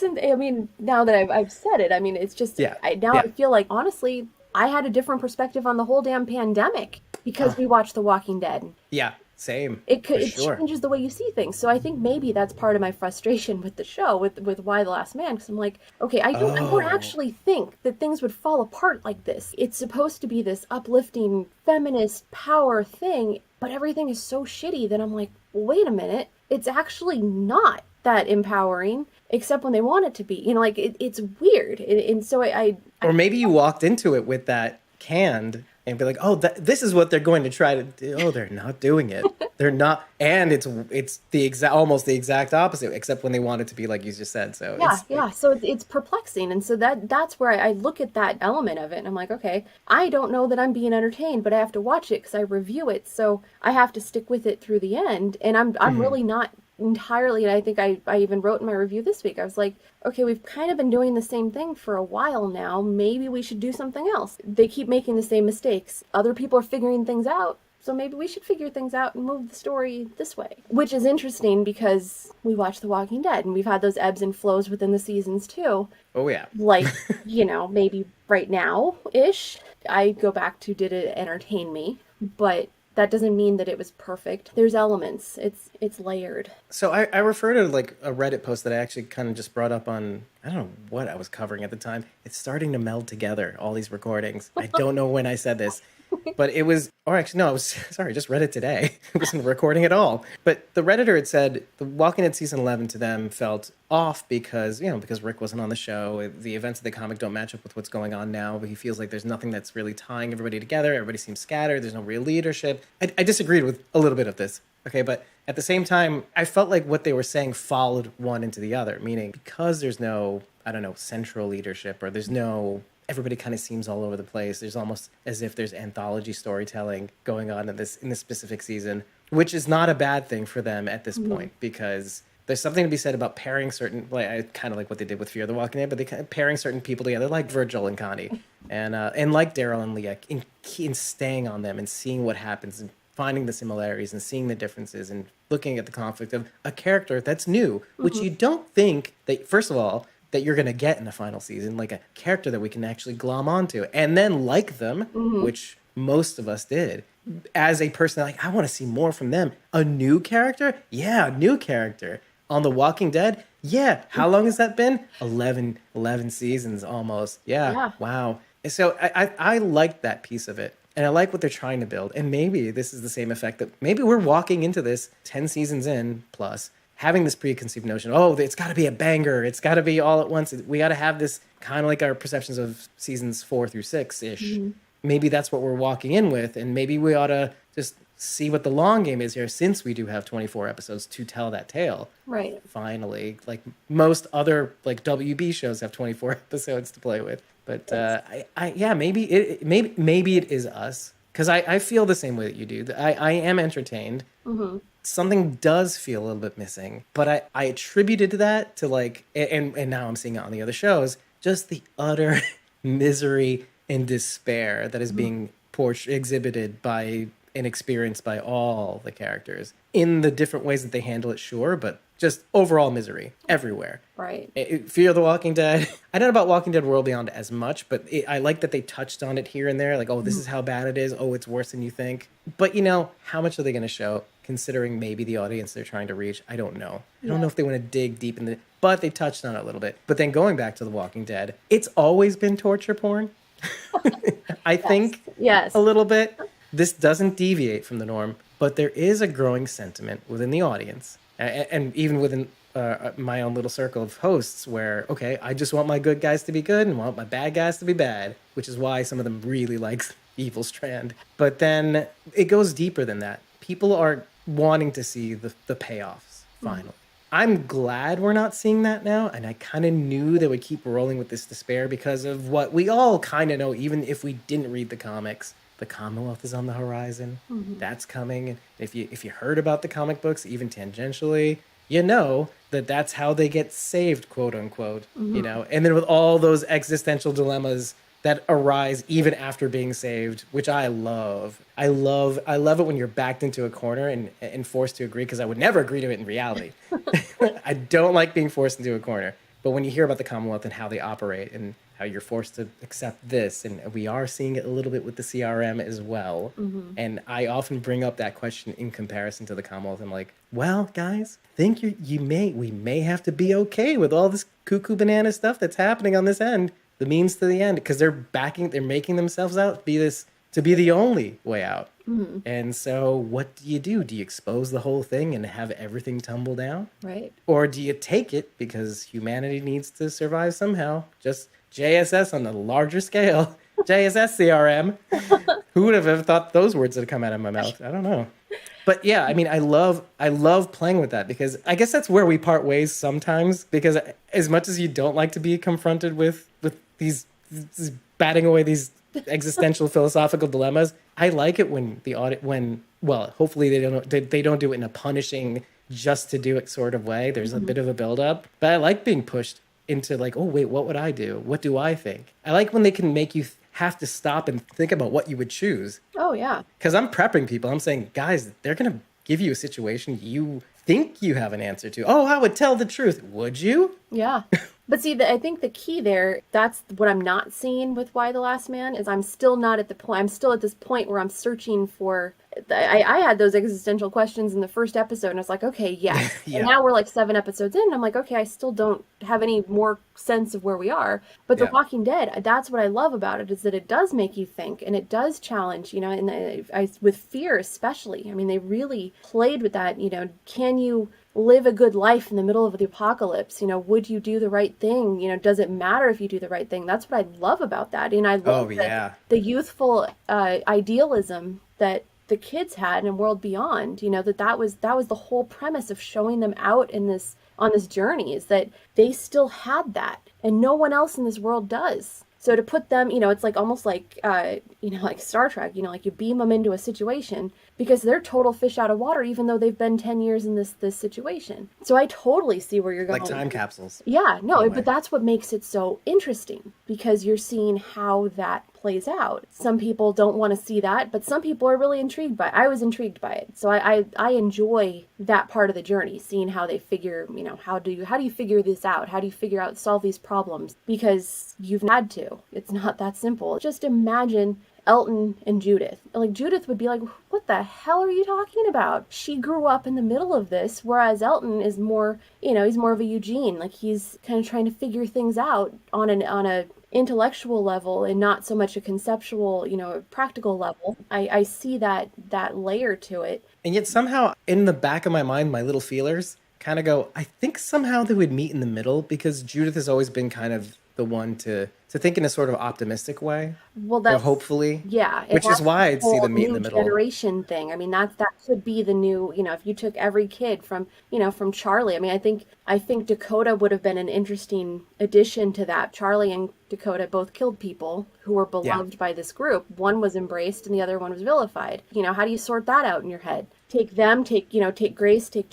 now that I've said it, I mean, it's just I feel like honestly, I had a different perspective on the whole damn pandemic because we watched The Walking Dead. Yeah, same. It changes the way you see things. So I think maybe that's part of my frustration with the show, with Why the Last Man, because I'm like, okay, I don't actually think that things would fall apart like this. It's supposed to be this uplifting feminist power thing, but everything is so shitty that I'm like, wait a minute, it's actually not that empowering, except when they want it to be. You know, like it's weird, and so or maybe you walked into it with that canned and be like, oh, this is what they're going to try to do. Oh, they're not doing it. They're not, and it's almost the exact opposite, except when they want it to be like you just said. So so it's perplexing, and so that's where I look at that element of it, and I'm like, okay, I don't know that I'm being entertained, but I have to watch it because I review it, so I have to stick with it through the end, and I'm really not entirely, and I think I even wrote in my review this week, I was like, okay, we've kind of been doing the same thing for a while now, maybe we should do something else. They keep making the same mistakes. Other people are figuring things out, so maybe we should figure things out and move the story this way. Which is interesting because we watch The Walking Dead, and we've had those ebbs and flows within the seasons too. Oh yeah. Like, you know, maybe right now-ish, I go back to, did it entertain me? But that doesn't mean that it was perfect. There's elements. It's layered. So I refer to like a Reddit post that I actually kind of just brought up on, I don't know what I was covering at the time. It's starting to meld together, all these recordings. I don't know when I said this. But it was, or actually, no, I was, sorry, I just read it today. I wasn't recording at all. But the Redditor had said The Walking Dead season 11 to them felt off because, because Rick wasn't on the show. The events of the comic don't match up with what's going on now. But he feels like there's nothing that's really tying everybody together. Everybody seems scattered. There's no real leadership. I disagreed with a little bit of this. Okay, but at the same time, I felt like what they were saying followed one into the other, meaning because there's no, I don't know, central leadership, or there's no, everybody kind of seems all over the place. There's almost as if there's anthology storytelling going on in this specific season, which is not a bad thing for them at this point, because there's something to be said about pairing certain, like I kind of like what they did with Fear the Walking Dead, but they kind of pairing certain people together, like Virgil and Connie, and like Daryl and Leah, in staying on them and seeing what happens and finding the similarities and seeing the differences and looking at the conflict of a character that's new, which you don't think that, first of all, that you're going to get in the final season, like a character that we can actually glom onto and then like them, which most of us did. As a person, like, I want to see more from them. A new character? Yeah, a new character. On The Walking Dead? Yeah. How long has that been? 11 seasons almost. Yeah. Wow. And so I liked that piece of it. And I like what they're trying to build. And maybe this is the same effect that maybe we're walking into this 10 seasons in plus, having this preconceived notion, oh, it's got to be a banger. It's got to be all at once. We got to have this kind of like our perceptions of seasons 4 through 6-ish. Maybe that's what we're walking in with. And maybe we ought to just see what the long game is here, since we do have 24 episodes to tell that tale. Right. Finally, like most other like WB shows have 24 episodes to play with. But maybe it is us, because I feel the same way that you do. I am entertained. Something does feel a little bit missing, but I attributed that to like, and now I'm seeing it on the other shows, just the utter misery and despair that is being exhibited by and experienced by all the characters in the different ways that they handle it, sure, but just overall misery everywhere. Right. Fear the Walking Dead. I don't know about Walking Dead World Beyond as much, but I like that they touched on it here and there. Like, oh, this is how bad it is. Oh, it's worse than you think. But, how much are they going to show, considering maybe the audience they're trying to reach? I don't know. I don't know if they want to dig deep in but they touched on it a little bit. But then going back to The Walking Dead, it's always been torture porn. I think a little bit. This doesn't deviate from the norm, but there is a growing sentiment within the audience, and even within my own little circle of hosts, where, okay, I just want my good guys to be good and want my bad guys to be bad, which is why some of them really like Evil Strand. But then it goes deeper than that. People are wanting to see the payoffs, finally. I'm glad we're not seeing that now, and I kind of knew they would keep rolling with this despair because of what we all kind of know, even if we didn't read the comics. The Commonwealth is on the horizon. That's coming. And if you heard about the comic books, even tangentially, you know that that's how they get saved, quote unquote. And then with all those existential dilemmas that arise even after being saved, which I love. I love it when you're backed into a corner and forced to agree, because I would never agree to it in reality. I don't like being forced into a corner. But when you hear about the Commonwealth and how they operate and how you're forced to accept this, and we are seeing it a little bit with the CRM as well. And I often bring up that question in comparison to the Commonwealth. I'm like, well, guys, think we may have to be okay with all this cuckoo banana stuff that's happening on this end, the means to the end, because they're making themselves out to be the only way out. And so what do? Do you expose the whole thing and have everything tumble down? Right. Or do you take it because humanity needs to survive somehow? Just JSS on a larger scale. JSS CRM. Who would have ever thought those words would come out of my mouth? I don't know. But yeah, I mean, I love playing with that, because I guess that's where we part ways sometimes, because as much as you don't like to be confronted with these batting away these existential philosophical dilemmas, I like it when hopefully they don't do it in a punishing just to do it sort of way. There's a bit of a build up, but I like being pushed into like, oh wait, what would I do? What do I think? I like when they can make you have to stop and think about what you would choose. Oh yeah. Because I'm prepping people. I'm saying, guys, they're gonna give you a situation you think you have an answer to. Oh, I would tell the truth. Would you? Yeah. But see, I think the key there, that's what I'm not seeing with Y: The Last Man, is I'm still not at the point, I'm still at this point where I'm searching for, I had those existential questions in the first episode, and I was like, okay, yes. Yeah. And now we're like 7 episodes in, and I'm like, okay, I still don't have any more sense of where we are. But The Yeah. Walking Dead, that's what I love about it, is that it does make you think, and it does challenge, and with fear especially. I mean, they really played with that. Can you live a good life in the middle of the apocalypse? Would you do the right thing? Does it matter if you do the right thing? That's what I love about that. And I love Oh, yeah. the youthful idealism that the kids had in World Beyond. That was the whole premise of showing them out on this journey, is that they still had that, and no one else in this world does. So to put them, it's like almost like, like Star Trek, like you beam them into a situation because they're total fish out of water, even though they've been 10 years in this situation. So I totally see where you're going. Like time capsules. Yeah, no, but that's what makes it so interesting, because you're seeing how that plays out. Some people don't want to see that, but some people are really intrigued by it. I was intrigued by it. So I enjoy that part of the journey, seeing how they figure, how do you figure this out? How do you solve these problems? Because you've had to. It's not that simple. Just imagine Elton and Judith. Like, Judith would be like, what the hell are you talking about? She grew up in the middle of this, whereas Elton is more, he's more of a Eugene. Like, he's kind of trying to figure things out on a intellectual level and not so much a conceptual, practical level. I see that layer to it. And yet somehow in the back of my mind, my little feelers kind of go, I think somehow they would meet in the middle, because Judith has always been kind of the one to think in a sort of optimistic way. Well, that's hopefully. Yeah, which is why I'd see them meet in the middle. Generation thing. I mean, that could be the new. If you took every kid from Charlie. I mean, I think Dakota would have been an interesting addition to that. Charlie and Dakota both killed people who were beloved by this group. One was embraced and the other one was vilified. How do you sort that out in your head? Take them, take Grace, take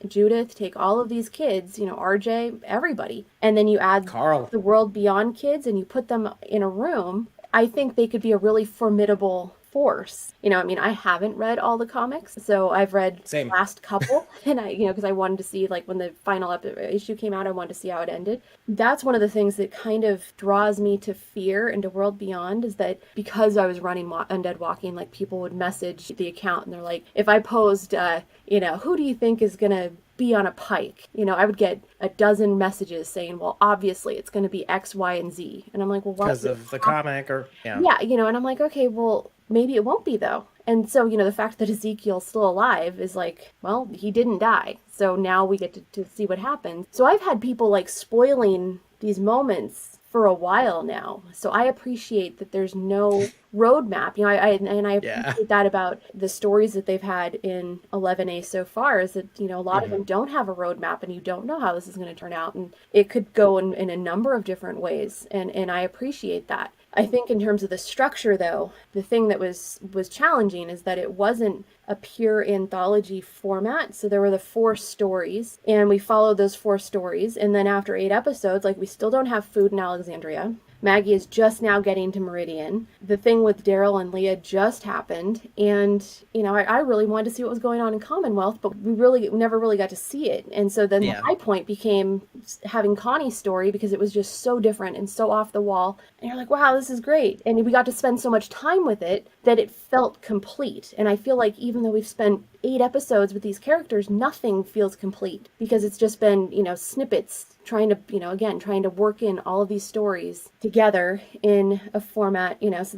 Judith, take all of these kids, RJ, everybody. And then you add Carl, the World Beyond kids, and you put them in a room. I think they could be a really formidable force. I haven't read all the comics, so I've read the last couple, and because I wanted to see, like, when the final issue came out, I wanted to see how it ended. That's one of the things that kind of draws me to Fear and to World Beyond, is that because I was running Undead Walking, like, people would message the account and they're like, if I posed, who do you think is gonna be on a pike? I would get a dozen messages saying, well, obviously it's going to be X, Y, and Z. And I'm like, well, why? Because of the comic, or yeah, and I'm like, okay, well, maybe it won't be though. And so, the fact that Ezekiel's still alive is like, well, he didn't die. So now we get to see what happens. So I've had people like spoiling these moments for a while now. So I appreciate that there's no roadmap. I appreciate that about the stories that they've had in 11A so far, is that, a lot of them don't have a roadmap, and you don't know how this is going to turn out. And it could go in a number of different ways. And I appreciate that. I think in terms of the structure, though, the thing that was challenging is that it wasn't a pure anthology format. So there were the 4 stories, and we followed those 4 stories. And then after 8 episodes, like, we still don't have food in Alexandria. Maggie is just now getting to Meridian. The thing with Daryl and Leah just happened. And, I really wanted to see what was going on in Commonwealth, but we never really got to see it. And so then the high point became having Connie's story, because it was just so different and so off the wall. And you're like, wow, this is great. And we got to spend so much time with it that it felt complete. And I feel like even though we've spent 8 episodes with these characters, nothing feels complete, because it's just been, snippets trying to work in all of these stories together in a format, so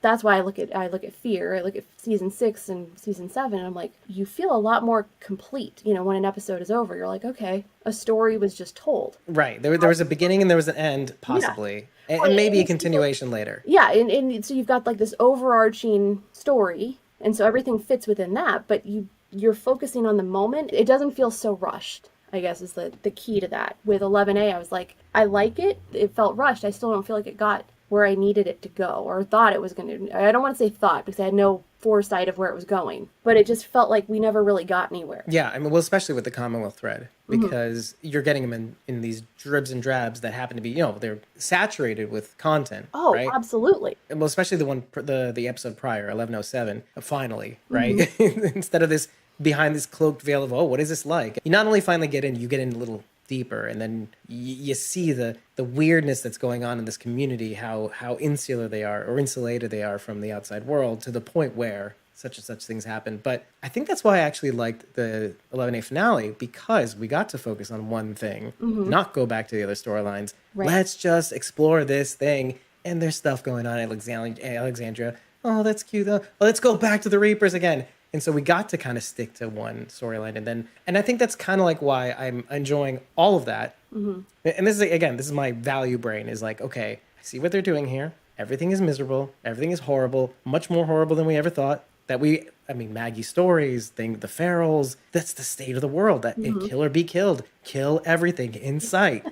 that's why I look at Fear. I look at season 6 and season 7, and I'm like, you feel a lot more complete, when an episode is over. You're like, okay, a story was just told. Right. There was a beginning and there was an end, possibly. Yeah. And maybe a continuation later. Yeah, and so you've got like this overarching story, and so everything fits within that, but you're focusing on the moment. It doesn't feel so rushed, I guess, is the key to that. With 11A, I was like, I like it. It felt rushed. I still don't feel like it got where I needed it to go, or thought it was going to. I don't want to say thought, because I had no foresight of where it was going, but it just felt like we never really got anywhere. Yeah, I mean, well, especially with the Commonwealth thread, because you're getting them in these dribs and drabs that happen to be, they're saturated with content. Oh, right? Absolutely. Well, especially the episode prior, 1107, finally, right? Instead of this behind this cloaked veil of, oh, what is this like? You not only finally get in, you get in a little deeper, and then you see the weirdness that's going on in this community, how insular they are, or insulated they are from the outside world, to the point where such and such things happen. But I think that's why I actually liked the 11A finale, because we got to focus on one thing, not go back to the other storylines. Right. Let's just explore this thing. And there's stuff going on in Alexandria. Oh, that's cute. Oh, let's go back to the Reapers again. And so we got to kind of stick to one storyline. And I think that's kind of like why I'm enjoying all of that. And this is, again, this is my value brain, is like, okay, I see what they're doing here. Everything is miserable. Everything is horrible. Much more horrible than we ever thought. Maggie's stories, the Ferals, that's the state of the world. That kill or be killed. Kill everything in sight.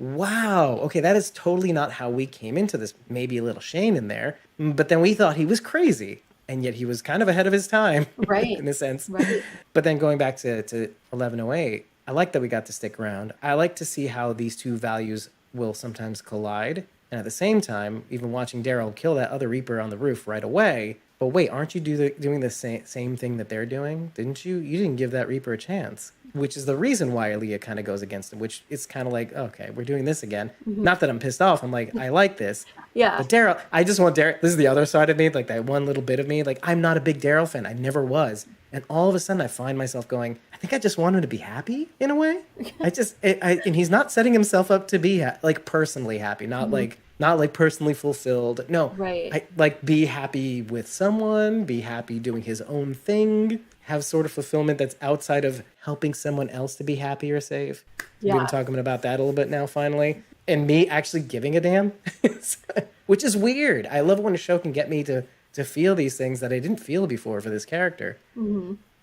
Wow. Okay, that is totally not how we came into this. Maybe a little Shane in there. But then we thought he was crazy. And yet he was kind of ahead of his time, right? In a sense. Right. But then going back to 1108, I like that we got to stick around. I like to see how these two values will sometimes collide. And at the same time, even watching Daryl kill that other Reaper on the roof right away. But wait, aren't you doing the same thing that they're doing? Didn't you? You didn't give that Reaper a chance. Which is the reason why Aaliyah kind of goes against him, which is kind of like, okay, we're doing this again. Not that I'm pissed off. I'm like, I like this. Yeah. But Daryl, I just want Daryl. This is the other side of me, like that one little bit of me. Like, I'm not a big Daryl fan. I never was. And all of a sudden I find myself going, I think I just want him to be happy in a way. And he's not setting himself up to be like personally happy, not like personally fulfilled. No, right. Be happy with someone, be happy doing his own thing, have sort of fulfillment that's outside of helping someone else to be happy or safe. Yeah. We've been talking about that a little bit now, finally. And me actually giving a damn, which is weird. I love when a show can get me to feel these things that I didn't feel before for this character.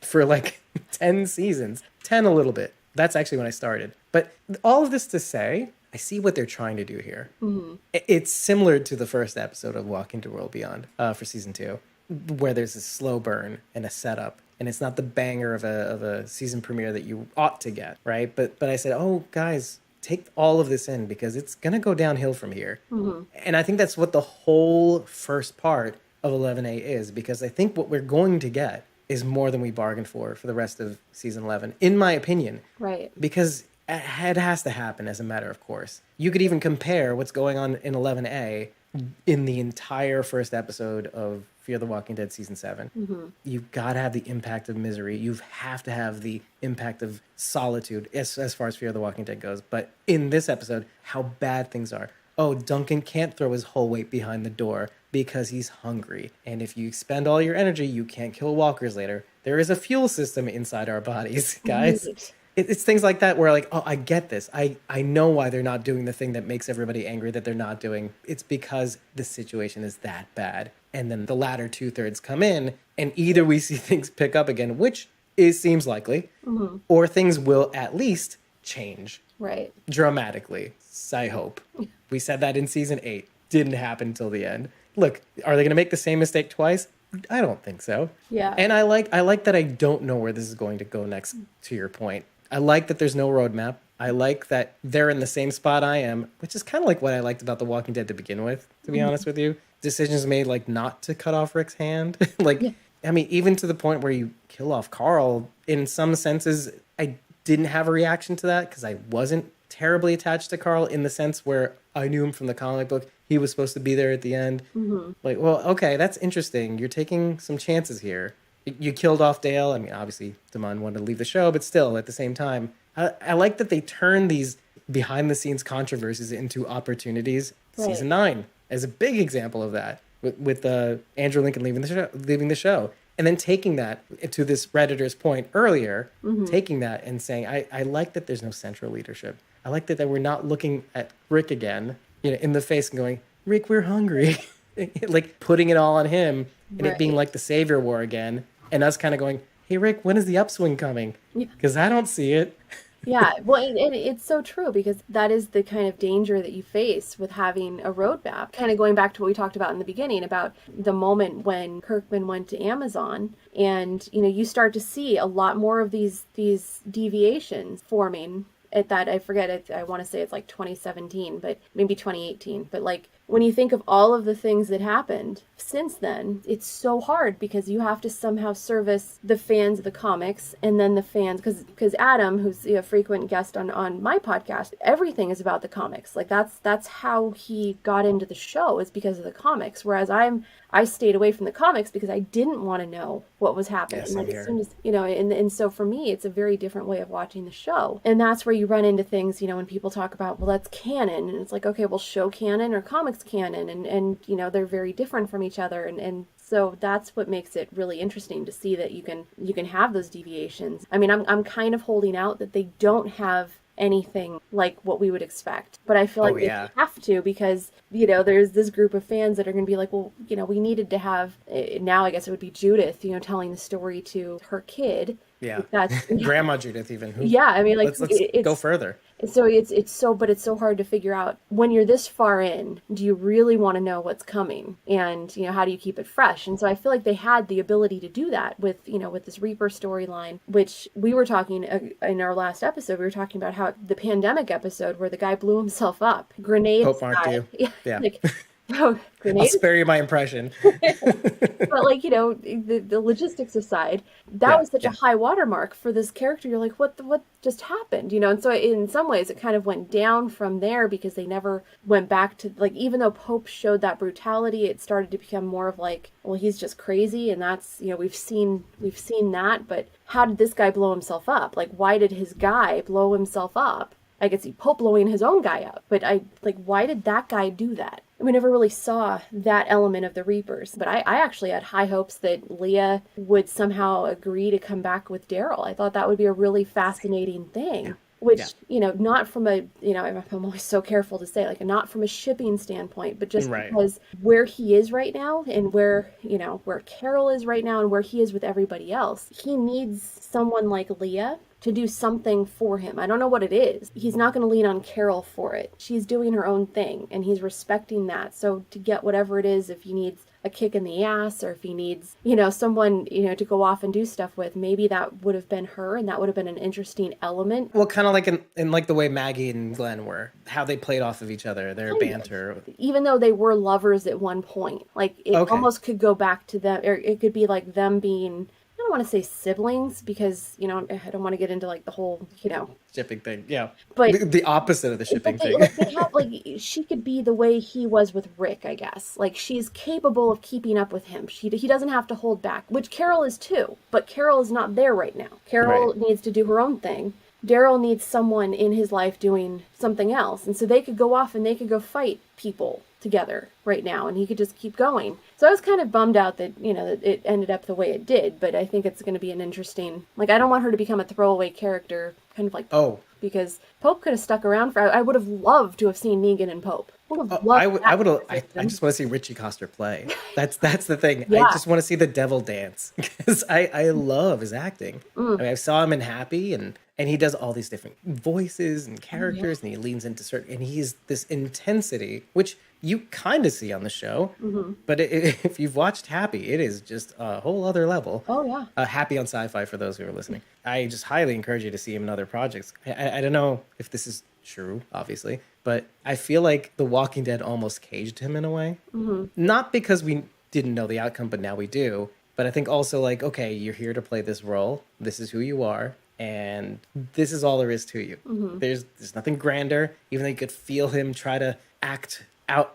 For like 10 seasons. 10 a little bit. That's actually when I started. But all of this to say, I see what they're trying to do here. It's similar to the first episode of Walking to World Beyond for season 2, where there's a slow burn and a setup. And it's not the banger of a season premiere that you ought to get, right? But I said, oh, guys, take all of this in because it's going to go downhill from here. And I think that's what the whole first part of 11A is, because I think what we're going to get is more than we bargained for the rest of season 11, in my opinion. Right. Because it has to happen as a matter of course. You could even compare what's going on in 11A in the entire first episode of Fear the Walking Dead season 7. You've got to have the impact of misery. You have to have the impact of solitude as far as Fear the Walking Dead goes. But in this episode, how bad things are. Oh, Duncan can't throw his whole weight behind the door because he's hungry. And if you expend all your energy, you can't kill walkers later. There is a fuel system inside our bodies, guys. Right. It's things like that where like, oh, I get this. I know why they're not doing the thing that makes everybody angry that they're not doing. It's because the situation is that bad. And then the latter 2/3 come in and either we see things pick up again, which seems likely, or things will at least change. Right. Dramatically, I hope. We said that in season 8. Didn't happen until the end. Look, are they going to make the same mistake twice? I don't think so. Yeah. And I like that I don't know where this is going to go next, to your point. I like that there's no roadmap. I like that they're in the same spot I am, which is kind of like what I liked about The Walking Dead to begin with, to be honest with you. Decisions made like not to cut off Rick's hand. I mean, even to the point where you kill off Carl, in some senses, I didn't have a reaction to that because I wasn't terribly attached to Carl in the sense where I knew him from the comic book. He was supposed to be there at the end. Like, well, okay, that's interesting. You're taking some chances here. You killed off Dale. I mean, obviously, Damon wanted to leave the show, but still, at the same time, I like that they turn these behind-the-scenes controversies into opportunities. Right. Season 9 as a big example of that, with Andrew Lincoln leaving the show. And then taking that to this Redditor's point earlier, taking that and saying, I like that there's no central leadership. I like that we're not looking at Rick again, in the face and going, Rick, we're hungry. Like putting it all on him and it being like the Savior War again. And us kind of going, hey, Rick, when is the upswing coming? Because I don't see it. Yeah, well, it's so true because that is the kind of danger that you face with having a roadmap. Kind of going back to what we talked about in the beginning about the moment when Kirkman went to Amazon and, you start to see a lot more of these deviations forming at that, I forget, I want to say it's like 2017, but maybe 2018. But like when you think of all of the things that happened since then, it's so hard because you have to somehow service the fans of the comics and then the fans, because Adam, who's a frequent guest on my podcast, everything is about the comics. Like that's how he got into the show, is because of the comics. Whereas I stayed away from the comics because I didn't want to know what was happening. Yes, like as soon as, and so for me, it's a very different way of watching the show. And that's where you run into things, when people talk about, well, that's canon. And it's like, okay, well, show canon or comics canon. And they're very different from each other. And so that's what makes it really interesting to see that you can have those deviations. I mean, I'm kind of holding out that they don't have anything like what we would expect, but I feel like they have to, because there's this group of fans that are going to be like, well, we needed to have, now I guess it would be Judith telling the story to her kid. That's Grandma Judith even. I mean, like, let's go further. So it's so hard to figure out when you're this far in, do you really want to know what's coming? And, how do you keep it fresh? And so I feel like they had the ability to do that with, with this Reaper storyline, which we were talking in our last episode, we were talking about how the pandemic episode where the guy blew himself up, grenades. Hope marked you. Yeah. Like, oh, I'll spare you my impression. But like, the logistics aside, that was such a high watermark for this character. You're like, what just happened? And so in some ways it kind of went down from there, because they never went back to, like, even though Pope showed that brutality, it started to become more of like, well, he's just crazy. And that's, we've seen that, but how did this guy blow himself up? Like, why did his guy blow himself up? I could see Pope blowing his own guy up, but why did that guy do that? We never really saw that element of the Reapers, but I actually had high hopes that Leah would somehow agree to come back with Daryl. I thought that would be a really fascinating thing, which, not from a, I'm always so careful to say, like, not from a shipping standpoint, but just because where he is right now and where Carol is right now and where he is with everybody else, he needs someone like Leah to do something for him. I don't know what it is. He's not going to lean on Carol for it. She's doing her own thing, and he's respecting that. So to get whatever it is, if he needs a kick in the ass, or if he needs, someone, to go off and do stuff with, maybe that would have been her, and that would have been an interesting element. Well, kind of like in like the way Maggie and Glenn were, how they played off of each other, their banter. Even though they were lovers at one point, like it almost could go back to them, or it could be like them being, I don't want to say siblings, because I don't want to get into like the whole shipping thing, but the opposite of the shipping thing. They have, like, she could be the way he was with Rick, I guess. Like, she's capable of keeping up with him. He doesn't have to hold back, which Carol is too. But Carol is not there right now. Carol needs to do her own thing. Daryl needs someone in his life doing something else, and so they could go off and they could go fight people together right now, and he could just keep going. So I was kind of bummed out that that it ended up the way it did, but I think it's going to be an interesting, like, I don't want her to become a throwaway character, kind of like Pope, because Pope could have stuck around for, I would have loved to have seen Negan and Pope. I just want to see Richie Coster play. That's the thing. I just want to see the devil dance, because I love his acting. I mean, I saw him in Happy, and he does all these different voices and characters, and he leans into certain, and he's this intensity, which you kind of see on the show, but if you've watched Happy, it is just a whole other level. Oh, yeah. Happy on Sci-Fi, for those who are listening. I just highly encourage you to see him in other projects. I don't know if this is true, obviously, but I feel like The Walking Dead almost caged him in a way. Not because we didn't know the outcome, but now we do. But I think also, like, okay, you're here to play this role. This is who you are. And this is all there is to you. There's nothing grander, even though you could feel him try to act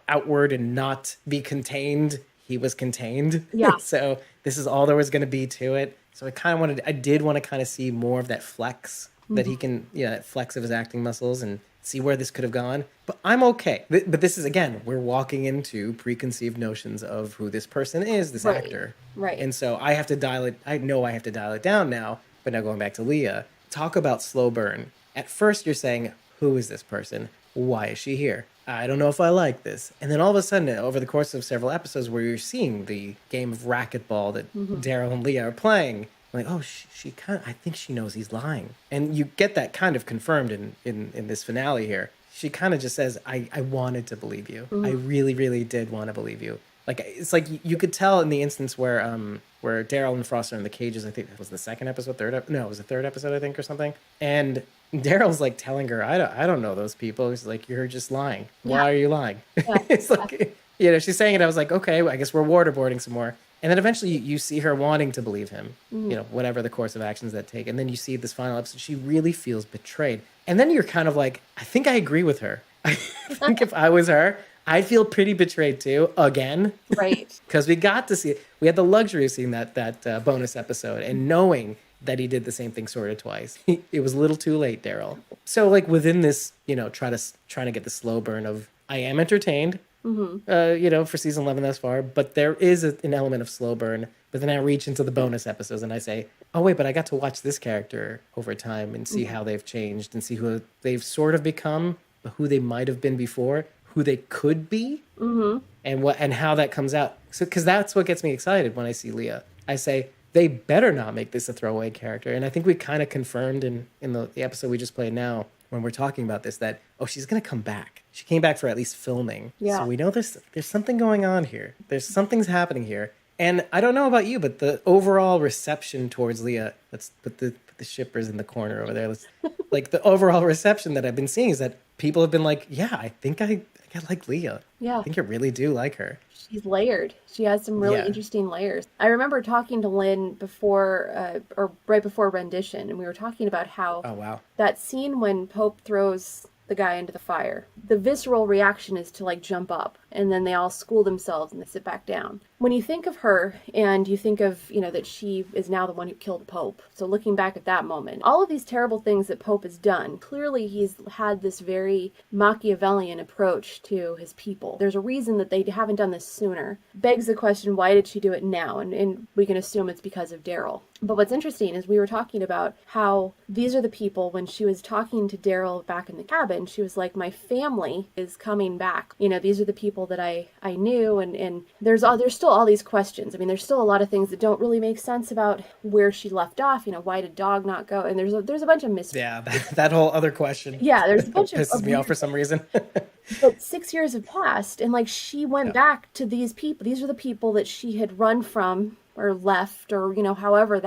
outward and not be contained. He was contained. Yeah. So this is all there was going to be to it. So I did want to kind of see more of that flex that he can, that flex of his acting muscles, and see where this could have gone. But I'm okay. But this is, again, we're walking into preconceived notions of who this person is, this actor. Right. And so I have to dial it down now. But now going back to Leah, talk about slow burn. At first you're saying, who is this person? Why is she here? I don't know if I like this. And then all of a sudden, over the course of several episodes where you're seeing the game of racquetball that Daryl and Leah are playing, like, oh, I think she knows he's lying. And you get that kind of confirmed in this finale here. She kind of just says, I wanted to believe you. I really, really did want to believe you. Like, it's like you could tell in the instance where where Daryl and Frost are in the cages. I think it was the second episode, no, it was the third episode, I think, or something. And Daryl's like telling her, I don't know those people. He's like, you're just lying. Why are you lying? Yeah. It's like, you know, she's saying it. I was like, okay, I guess we're waterboarding some more. And then eventually you see her wanting to believe him, you know, whatever the course of actions that take. And then you see this final episode, she really feels betrayed. And then you're kind of like, I think I agree with her. I think if I was her, I'd feel pretty betrayed too, again. Right. Because we got to see it. We had the luxury of seeing that bonus episode and knowing that he did the same thing sort of twice. It was a little too late, Daryl. So like within this, you know, trying to get the slow burn of, I am entertained, you know, for season 11 thus far, but there is an element of slow burn. But then I reach into the bonus episodes and I say, oh wait, but I got to watch this character over time and see how they've changed and see who they've sort of become, who they might have been before, who they could be, and how that comes out. So because that's what gets me excited when I see Leah. I say, they better not make this a throwaway character. And I think we kind of confirmed in the episode we just played now, when we're talking about this, that, oh, she's going to come back. She came back for at least filming. Yeah. So we know there's something going on here. Something's happening here. And I don't know about you, but the overall reception towards Leah, let's put the shippers in the corner over there. Like the overall reception that I've been seeing is that people have been like, yeah, I think I like Leah. Yeah. I think I really do like her. She's layered. She has some really interesting layers. I remember talking to Lynn before, or right before rendition, and we were talking about how that scene when Pope throws the guy into the fire, the visceral reaction is to like jump up, and then they all school themselves and they sit back down. When you think of her and you think of, you know, that she is now the one who killed Pope, so looking back at that moment, all of these terrible things that Pope has done, clearly he's had this very Machiavellian approach to his people. There's a reason that they haven't done this sooner. Begs the question, why did she do it now? And we can assume it's because of Daryl. But what's interesting is we were talking about how these are the people, when she was talking to Daryl back in the cabin, she was like, my family is coming back. You know, these are the people that I knew, and there's still all these questions. I mean, there's still a lot of things that don't really make sense about where she left off. You know, why did Dog not go? And there's a bunch of mysteries. Yeah, that whole other question. Yeah, there's a bunch of pisses me off for some reason. But 6 years have passed, and like she went back to these people. These are the people that she had run from or left, or, you know, however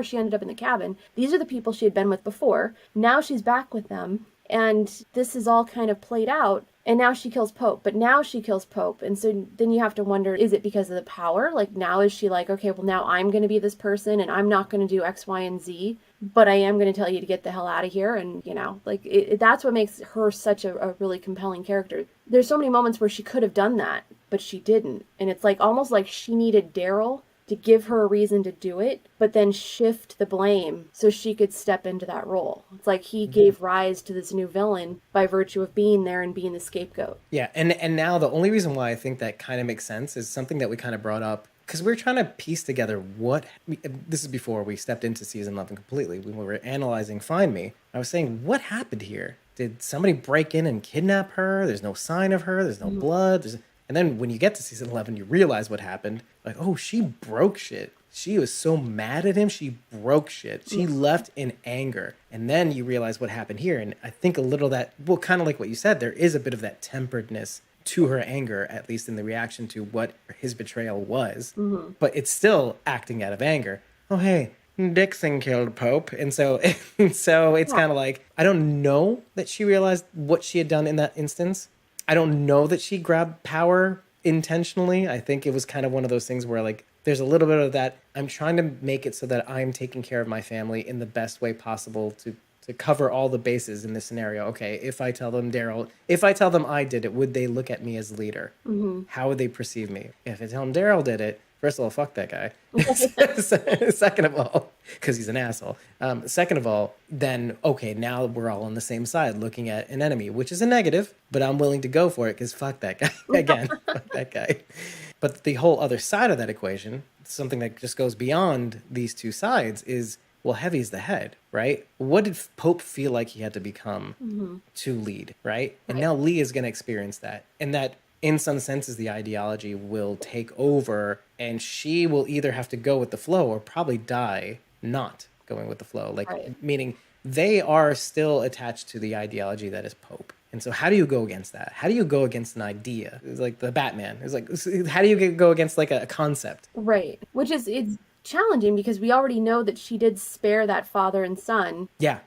she ended up in the cabin. These are the people she had been with before. Now she's back with them, and this is all kind of played out. And now she kills Pope, and so then you have to wonder, is it because of the power? Like, now is she like, okay, well, now I'm going to be this person, and I'm not going to do X, Y, and Z, but I am going to tell you to get the hell out of here. And, you know, like, that's what makes her such a really compelling character. There's so many moments where she could have done that, but she didn't. And it's like almost like she needed Daryl to give her a reason to do it, but then shift the blame so she could step into that role. It's like he gave rise to this new villain by virtue of being there and being the scapegoat. Yeah, and now the only reason why I think that kind of makes sense is something that we kind of brought up, because we were trying to piece together this is before we stepped into season 11 completely. When we were analyzing Find Me, I was saying, what happened here? Did somebody break in and kidnap her? There's no sign of her. There's no blood. And then when you get to season 11, you realize what happened. Like, oh, she broke shit. She was so mad at him, she broke shit. She left in anger. And then you realize what happened here. And I think a little that, well, kind of like what you said, there is a bit of that temperedness to her anger, at least in the reaction to what his betrayal was. But it's still acting out of anger. Oh, hey, Dixon killed Pope. And so it's kind of like, I don't know that she realized what she had done in that instance. I don't know that she grabbed power intentionally. I think it was kind of one of those things where, like, there's a little bit of that. I'm trying to make it so that I'm taking care of my family in the best way possible to cover all the bases in this scenario. Okay, if I tell them I did it, would they look at me as leader? How would they perceive me? If I tell them Daryl did it, first of all, fuck that guy. Second of all, because he's an asshole. Second of all, then, okay, now we're all on the same side looking at an enemy, which is a negative, but I'm willing to go for it because fuck that guy. Again, fuck that guy. But the whole other side of that equation, something that just goes beyond these two sides, is, well, Heavy's the head, right? What did Pope feel like he had to become to lead, right? And now Lee is going to experience that. And that, in some senses, the ideology will take over, and she will either have to go with the flow or probably die not going with the flow. Like, meaning they are still attached to the ideology that is Pope. And so how do you go against that? How do you go against an idea? It's like the Batman. It's like, how do you go against like a concept? Right. Which is, it's challenging because we already know that she did spare that father and son. Yeah,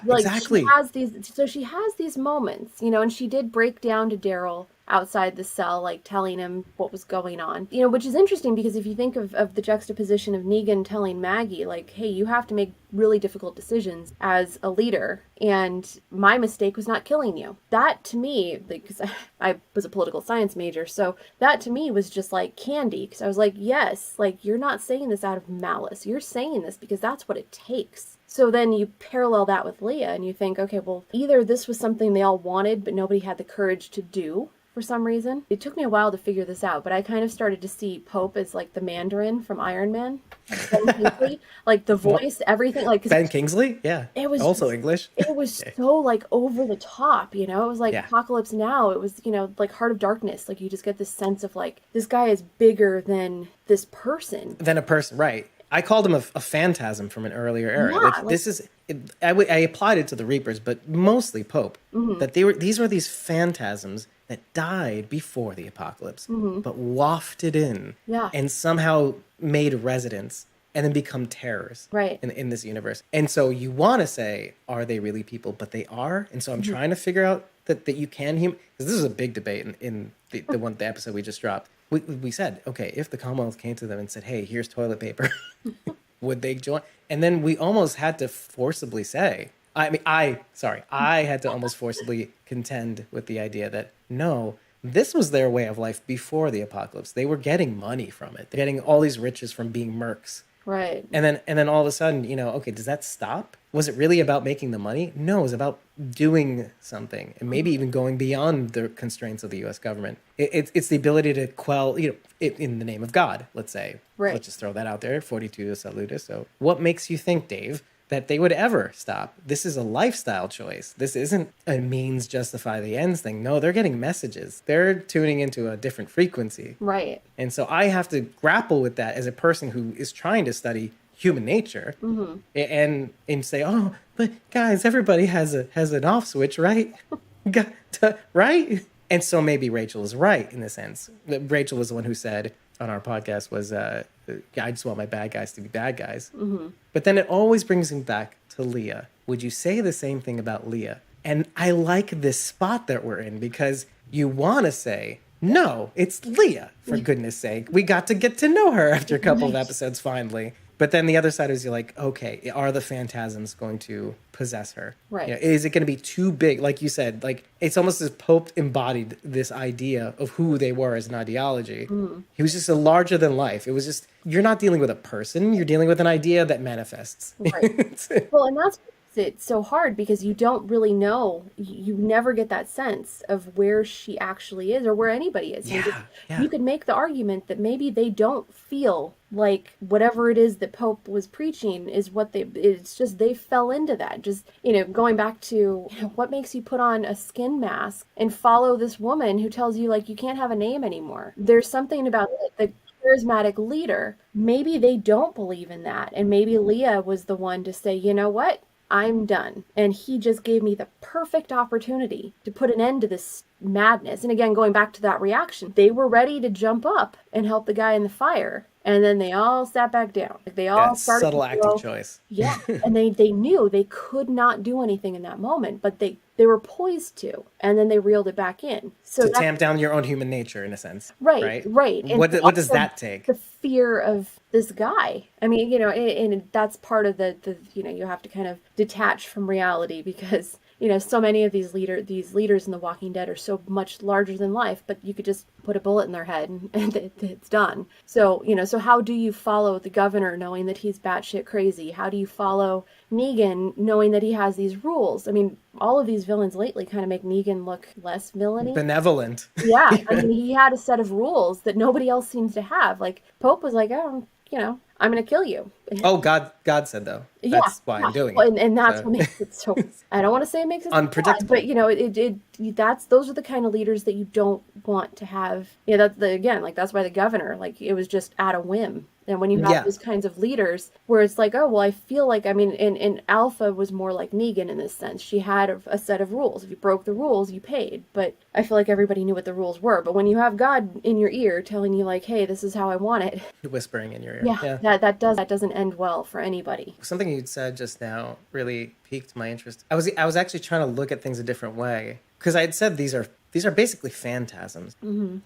Like exactly. she has these moments, and she did break down to Daryl outside the cell, like telling him what was going on, which is interesting because if you think of the juxtaposition of Negan telling Maggie, like, hey, you have to make really difficult decisions as a leader, and my mistake was not killing you. That to me, because I was a political science major, so that to me was just like candy, because I was like, yes, like, you're not saying this out of malice, you're saying this because that's what it takes. So then you parallel that with Leah and you think, okay, well, either this was something they all wanted, but nobody had the courage to do for some reason. It took me a while to figure this out, but I kind of started to see Pope as like the Mandarin from Iron Man. Ben Kingsley, like the voice, everything. Like Ben Kingsley? Yeah. It was also English. It was so like over the top, It was like Apocalypse Now. It was, like Heart of Darkness. Like you just get this sense of like, this guy is bigger than this person. Than a person, right. I called him a phantasm from an earlier era. Yeah, this is, I applied it to the Reapers, but mostly Pope. Mm-hmm. That these were these phantasms that died before the apocalypse, but wafted in, and somehow made residence, and then become terrors, in this universe. And so you want to say, are they really people? But they are. And so I'm trying to figure out that you can because this is a big debate in the episode we just dropped. We said, okay, if the Commonwealth came to them and said, hey, here's toilet paper, would they join? And then we almost had to forcibly say, I had to almost forcibly contend with the idea that, no, this was their way of life before the apocalypse. They were getting money from it. They're getting all these riches from being mercs. Right. And then all of a sudden, okay, does that stop? Was it really about making the money? No, it was about doing something and maybe even going beyond the constraints of the U.S. government. It's the ability to quell, it in the name of God, let's say. Right. Let's just throw that out there, 42 salutis. So what makes you think, Dave, that they would ever stop? This is a lifestyle choice. This isn't a means justify the ends thing. No, they're getting messages. They're tuning into a different frequency. Right. And so I have to grapple with that as a person who is trying to study human nature, and say, oh, but guys, everybody has an off switch, right? Right? And so maybe Rachel is right in a sense. Rachel was the one who said on our podcast was, I just want my bad guys to be bad guys. Mm-hmm. But then it always brings me back to Leah. Would you say the same thing about Leah? And I like this spot that we're in because you want to say, no, it's Leah, for goodness sake. We got to get to know her after a couple of episodes finally. But then the other side is you're like, okay, are the phantasms going to possess her? Right. Is it going to be too big? Like you said, like it's almost as Pope embodied this idea of who they were as an ideology. Mm. He was just a larger than life. It was just, you're not dealing with a person, you're dealing with an idea that manifests. Right. Well, and that's it's so hard because you don't really know. You never get that sense of where she actually is or where anybody is. You could make the argument that maybe they don't feel like whatever it is that Pope was preaching is what it's just they fell into that. Just, going back to what makes you put on a skin mask and follow this woman who tells you like you can't have a name anymore. There's something about the charismatic leader. Maybe they don't believe in that. And maybe Leah was the one to say, you know what? I'm done. And he just gave me the perfect opportunity to put an end to this madness. And again, going back to that reaction, they were ready to jump up and help the guy in the fire. And then they all sat back down. Like they all started subtle active choice. Yeah. And they knew they could not do anything in that moment, but they were poised to. And then they reeled it back in. So to tamp down your own human nature in a sense. Right. And what does that take? The fear of this guy. I mean, and that's part of the you have to kind of detach from reality because so many of these leaders in The Walking Dead are so much larger than life, but you could just put a bullet in their head and it's done. So, so how do you follow the governor knowing that he's batshit crazy? How do you follow Negan knowing that he has these rules? I mean, all of these villains lately kind of make Negan look less villainy. Benevolent. Yeah. I mean, he had a set of rules that nobody else seems to have. Like, Pope was like, oh, I'm going to kill you. Oh, God said though. That's why I'm doing well, it. and that's what makes it so. I don't want to say it makes it unpredictable, bad, but those are the kind of leaders that you don't want to have. That's that's why the governor, like, it was just at a whim. And when you have those kinds of leaders where it's like, oh, well, I feel like, I mean, and Alpha was more like Negan in this sense. She had a set of rules. If you broke the rules, you paid. But I feel like everybody knew what the rules were. But when you have God in your ear telling you, like, hey, this is how I want it. Whispering in your ear. That doesn't end well for anybody. Something you said just now really piqued my interest. I was actually trying to look at things a different way, because I had said these are basically phantasms,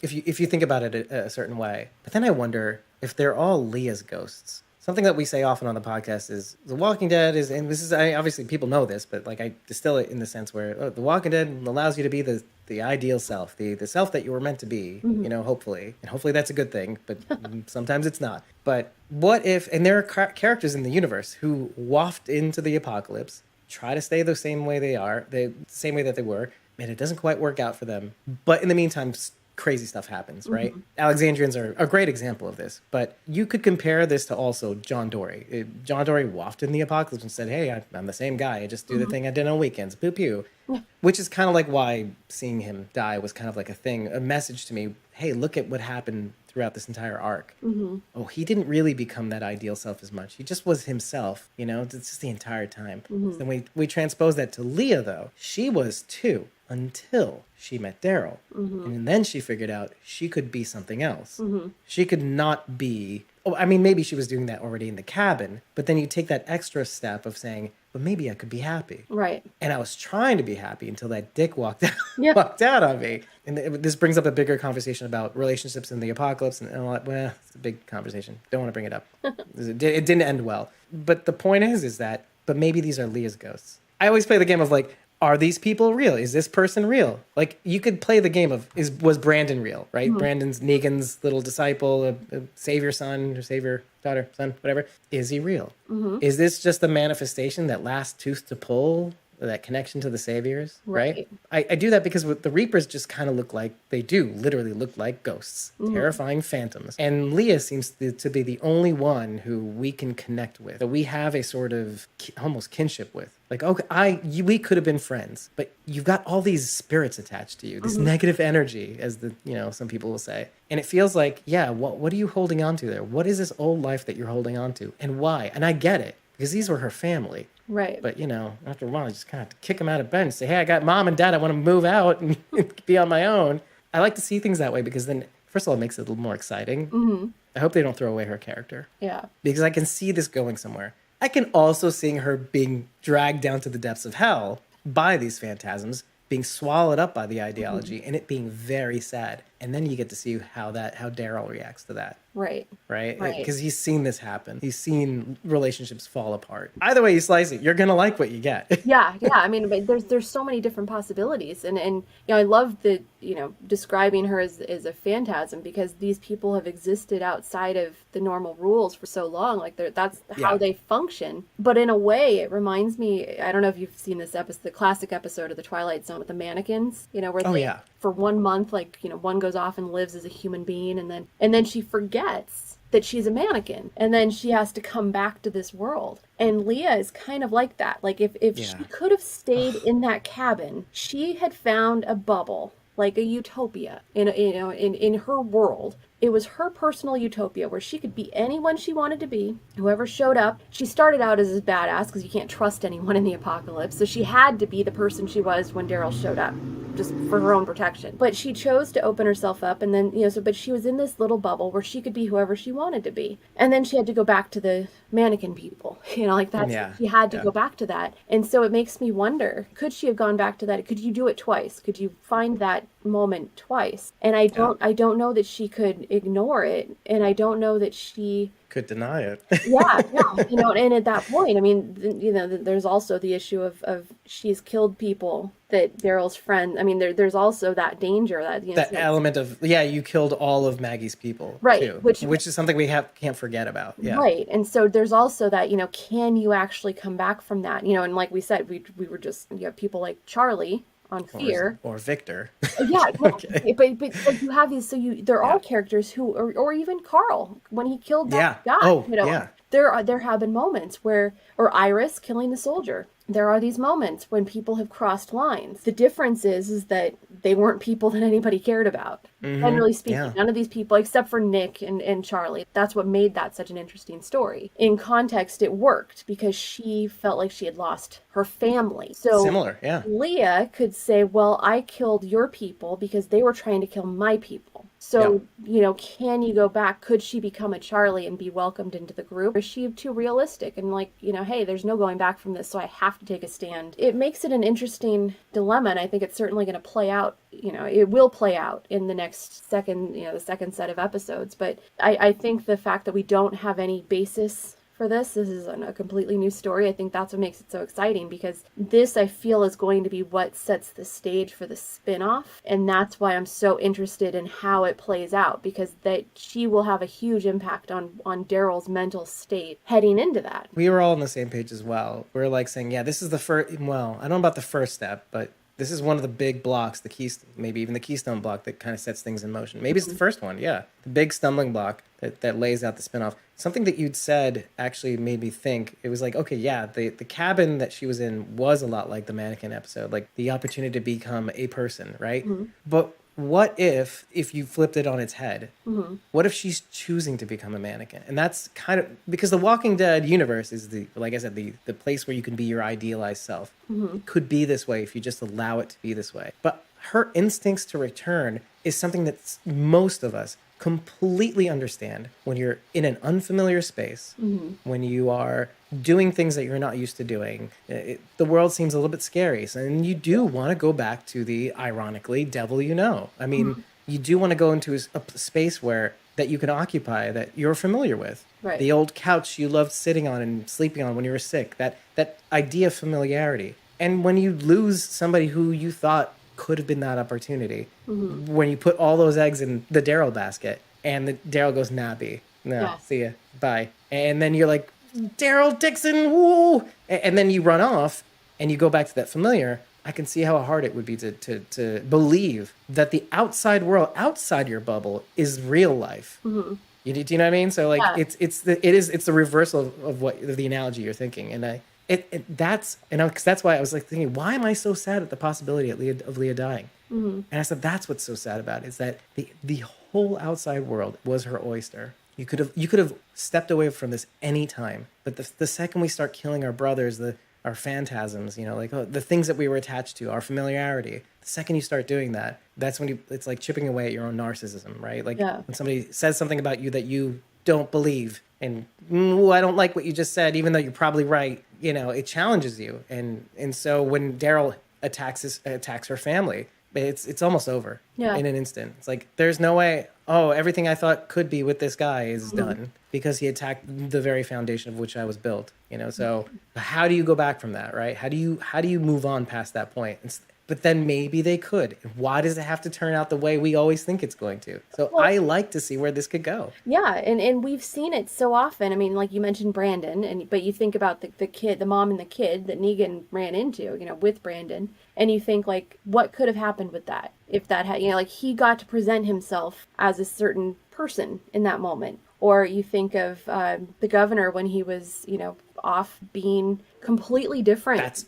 if you think about it a certain way. But then I wonder if they're all Leah's ghosts. Something that we say often on the podcast is The Walking Dead is, and this is, obviously people know this, but like I distill it in the sense where The Walking Dead allows you to be the ideal self, the self that you were meant to be, hopefully. And hopefully that's a good thing, but sometimes it's not. But what if, and there are characters in the universe who waft into the apocalypse, try to stay the same way the same way that they were, and it doesn't quite work out for them. But in the meantime, crazy stuff happens, right? Alexandrians are a great example of this, but you could compare this to also John Dory. John Dory wafted in the apocalypse and said, hey, I'm the same guy. I just do the thing I did on weekends. Pew pew. Which is kind of like why seeing him die was kind of like a message to me. Hey, look at what happened throughout this entire arc. Oh, he didn't really become that ideal self as much. He just was himself, it's just the entire time. Then we transpose that to Leah, though. She was too, until she met Daryl. And then she figured out she could be something else. She could not be... Oh, I mean, maybe she was doing that already in the cabin, but then you take that extra step of saying, but maybe I could be happy. Right. And I was trying to be happy until that dick walked out on me. And this brings up a bigger conversation about relationships in the apocalypse and all that. Well, it's a big conversation. Don't want to bring it up. It didn't end well. But the point is that, but maybe these are Leah's ghosts. I always play the game of like, are these people real? Is this person real? Like, you could play the game of, was Brandon real, right? Brandon's Negan's little disciple, a savior son, or savior daughter, son, whatever. Is he real? Is this just a manifestation, that last tooth to pull, that connection to the saviors, right? I do that because the Reapers just kind of literally look like ghosts, terrifying phantoms. And Leah seems to be the only one who we can connect with, that we have a sort of almost kinship with. Like, okay, we could have been friends, but you've got all these spirits attached to you, this negative energy, as some people will say. And it feels like, what are you holding on to there? What is this old life that you're holding on to, and why? And I get it, because these were her family. Right. But, after a while, you just kind of have to kick them out of bed and say, hey, I got mom and dad. I want to move out and be on my own. I like to see things that way, because then, first of all, it makes it a little more exciting. I hope they don't throw away her character. Yeah. Because I can see this going somewhere. I can also see her being dragged down to the depths of hell by these phantasms, being swallowed up by the ideology, and it being very sad. And then you get to see how Daryl reacts to that. Right. Because he's seen this happen. He's seen relationships fall apart. Either way you slice it, you're going to like what you get. Yeah. I mean, there's so many different possibilities. And I love the, describing her as a phantasm, because these people have existed outside of the normal rules for so long. Like, that's how they function. But in a way, it reminds me, I don't know if you've seen this episode, the classic episode of The Twilight Zone with the mannequins, where for 1 month, one goes off and lives as a human being, and then she forgets that she's a mannequin, and then she has to come back to this world. And Leah is kind of like that. Like, if she could have stayed in that cabin, she had found a bubble, like a utopia in her world. It was her personal utopia where she could be anyone she wanted to be, whoever showed up. She started out as a badass, because you can't trust anyone in the apocalypse, so she had to be the person she was when Daryl showed up, just for her own protection. But she chose to open herself up, and then, but she was in this little bubble where she could be whoever she wanted to be. And then she had to go back to the mannequin people, she had to go back to that. And so it makes me wonder, could she have gone back to that? Could you do it twice? Could you find that moment twice? And I don't know that she could ignore it, and I don't know that she could deny it. And at that point, I mean, there's also the issue of she's killed people that Daryl's friend. I mean, there's also that danger that element of you killed all of Maggie's people, right? Too, which is something we can't forget about, right? And so there's also that can you actually come back from that? And like we said, we were just, you have people like Charlie, on fear. Or Victor. Yeah, no, Okay. but you have these, there Yeah. are characters who, or even Carl when he killed that Yeah. guy. Oh, yeah. There have been moments where, or Iris killing the soldier. There are these moments when people have crossed lines. The difference is that they weren't people that anybody cared about. Generally speaking, Yeah. none of these people, except for Nick and Charlie, that's what made that such an interesting story. In context, it worked because she felt like she had lost her family. So Similar. Yeah. Leah could say, well, I killed your people because they were trying to kill my people. Yeah. So, can you go back? Could she become a Charlie and be welcomed into the group? Or is she too realistic and like, hey, there's no going back from this, so I have to take a stand? It makes it an interesting dilemma, and I think it's certainly going to play out. It will play out in the next second, the second set of episodes. But I think the fact that we don't have any basis for this is a completely new story. I think that's what makes it so exciting, because this, I feel, is going to be what sets the stage for the spin-off, and that's why I'm so interested in how it plays out, because that she will have a huge impact on Daryl's mental state heading into that. We were all on the same page as well. We were like saying, yeah, this is the first, well, I don't know about the first step, but this is one of the big blocks, the keystone, maybe even the keystone block that kind of sets things in motion. Maybe it's the first one, yeah. The big stumbling block that lays out the spinoff. Something that you'd said actually made me think. It was like, okay, yeah, the cabin that she was in was a lot like the mannequin episode, like the opportunity to become a person, right? But what if you flipped it on its head? What if she's choosing to become a mannequin? And that's kind of, because the Walking Dead universe is like I said, the place where you can be your idealized self. It could be this way if you just allow it to be this way. But her instincts to return is something that most of us completely understand when you're in an unfamiliar space, when you are doing things that you're not used to doing. The world seems a little bit scary. And you do want to go back to the, ironically, devil you know. I mean, you do want to go into a space that you can occupy, that you're familiar with. Right. The old couch you loved sitting on and sleeping on when you were sick, that idea of familiarity. And when you lose somebody who you thought could have been that opportunity, when you put all those eggs in the Daryl basket and the Daryl goes nappy, see ya, bye, and then you're like, Daryl Dixon, woo, and then you run off and you go back to that familiar. I can see how hard it would be to believe that the outside world, outside your bubble, is real life. Do you know what I mean? So like, it's the reversal of the analogy you're thinking, and that's why I was like thinking, why am I so sad at the possibility of Leah dying? And I said, that's what's so sad about it, is that the whole outside world was her oyster. You could have stepped away from this any time, but the second we start killing our brothers, our phantasms, the things that we were attached to, our familiarity, the second you start doing that, that's when it's like chipping away at your own narcissism, right? Like when somebody says something about you that you don't believe, and I don't like what you just said, even though you're probably right, it challenges you. And so when Daryl attacks her family, it's almost over in an instant. It's like, there's no way, everything I thought could be with this guy is done, because he attacked the very foundation of which I was built, so how do you go back from that, right? How do you move on past that point? But then maybe they could. Why does it have to turn out the way we always think it's going to? So I like to see where this could go. Yeah, and we've seen it so often. I mean, like you mentioned Brandon, but you think about the kid, the mom and the kid that Negan ran into, with Brandon, and you think, like, what could have happened with that? If that had, like, he got to present himself as a certain person in that moment. Or you think of the governor when he was, off being completely different. That's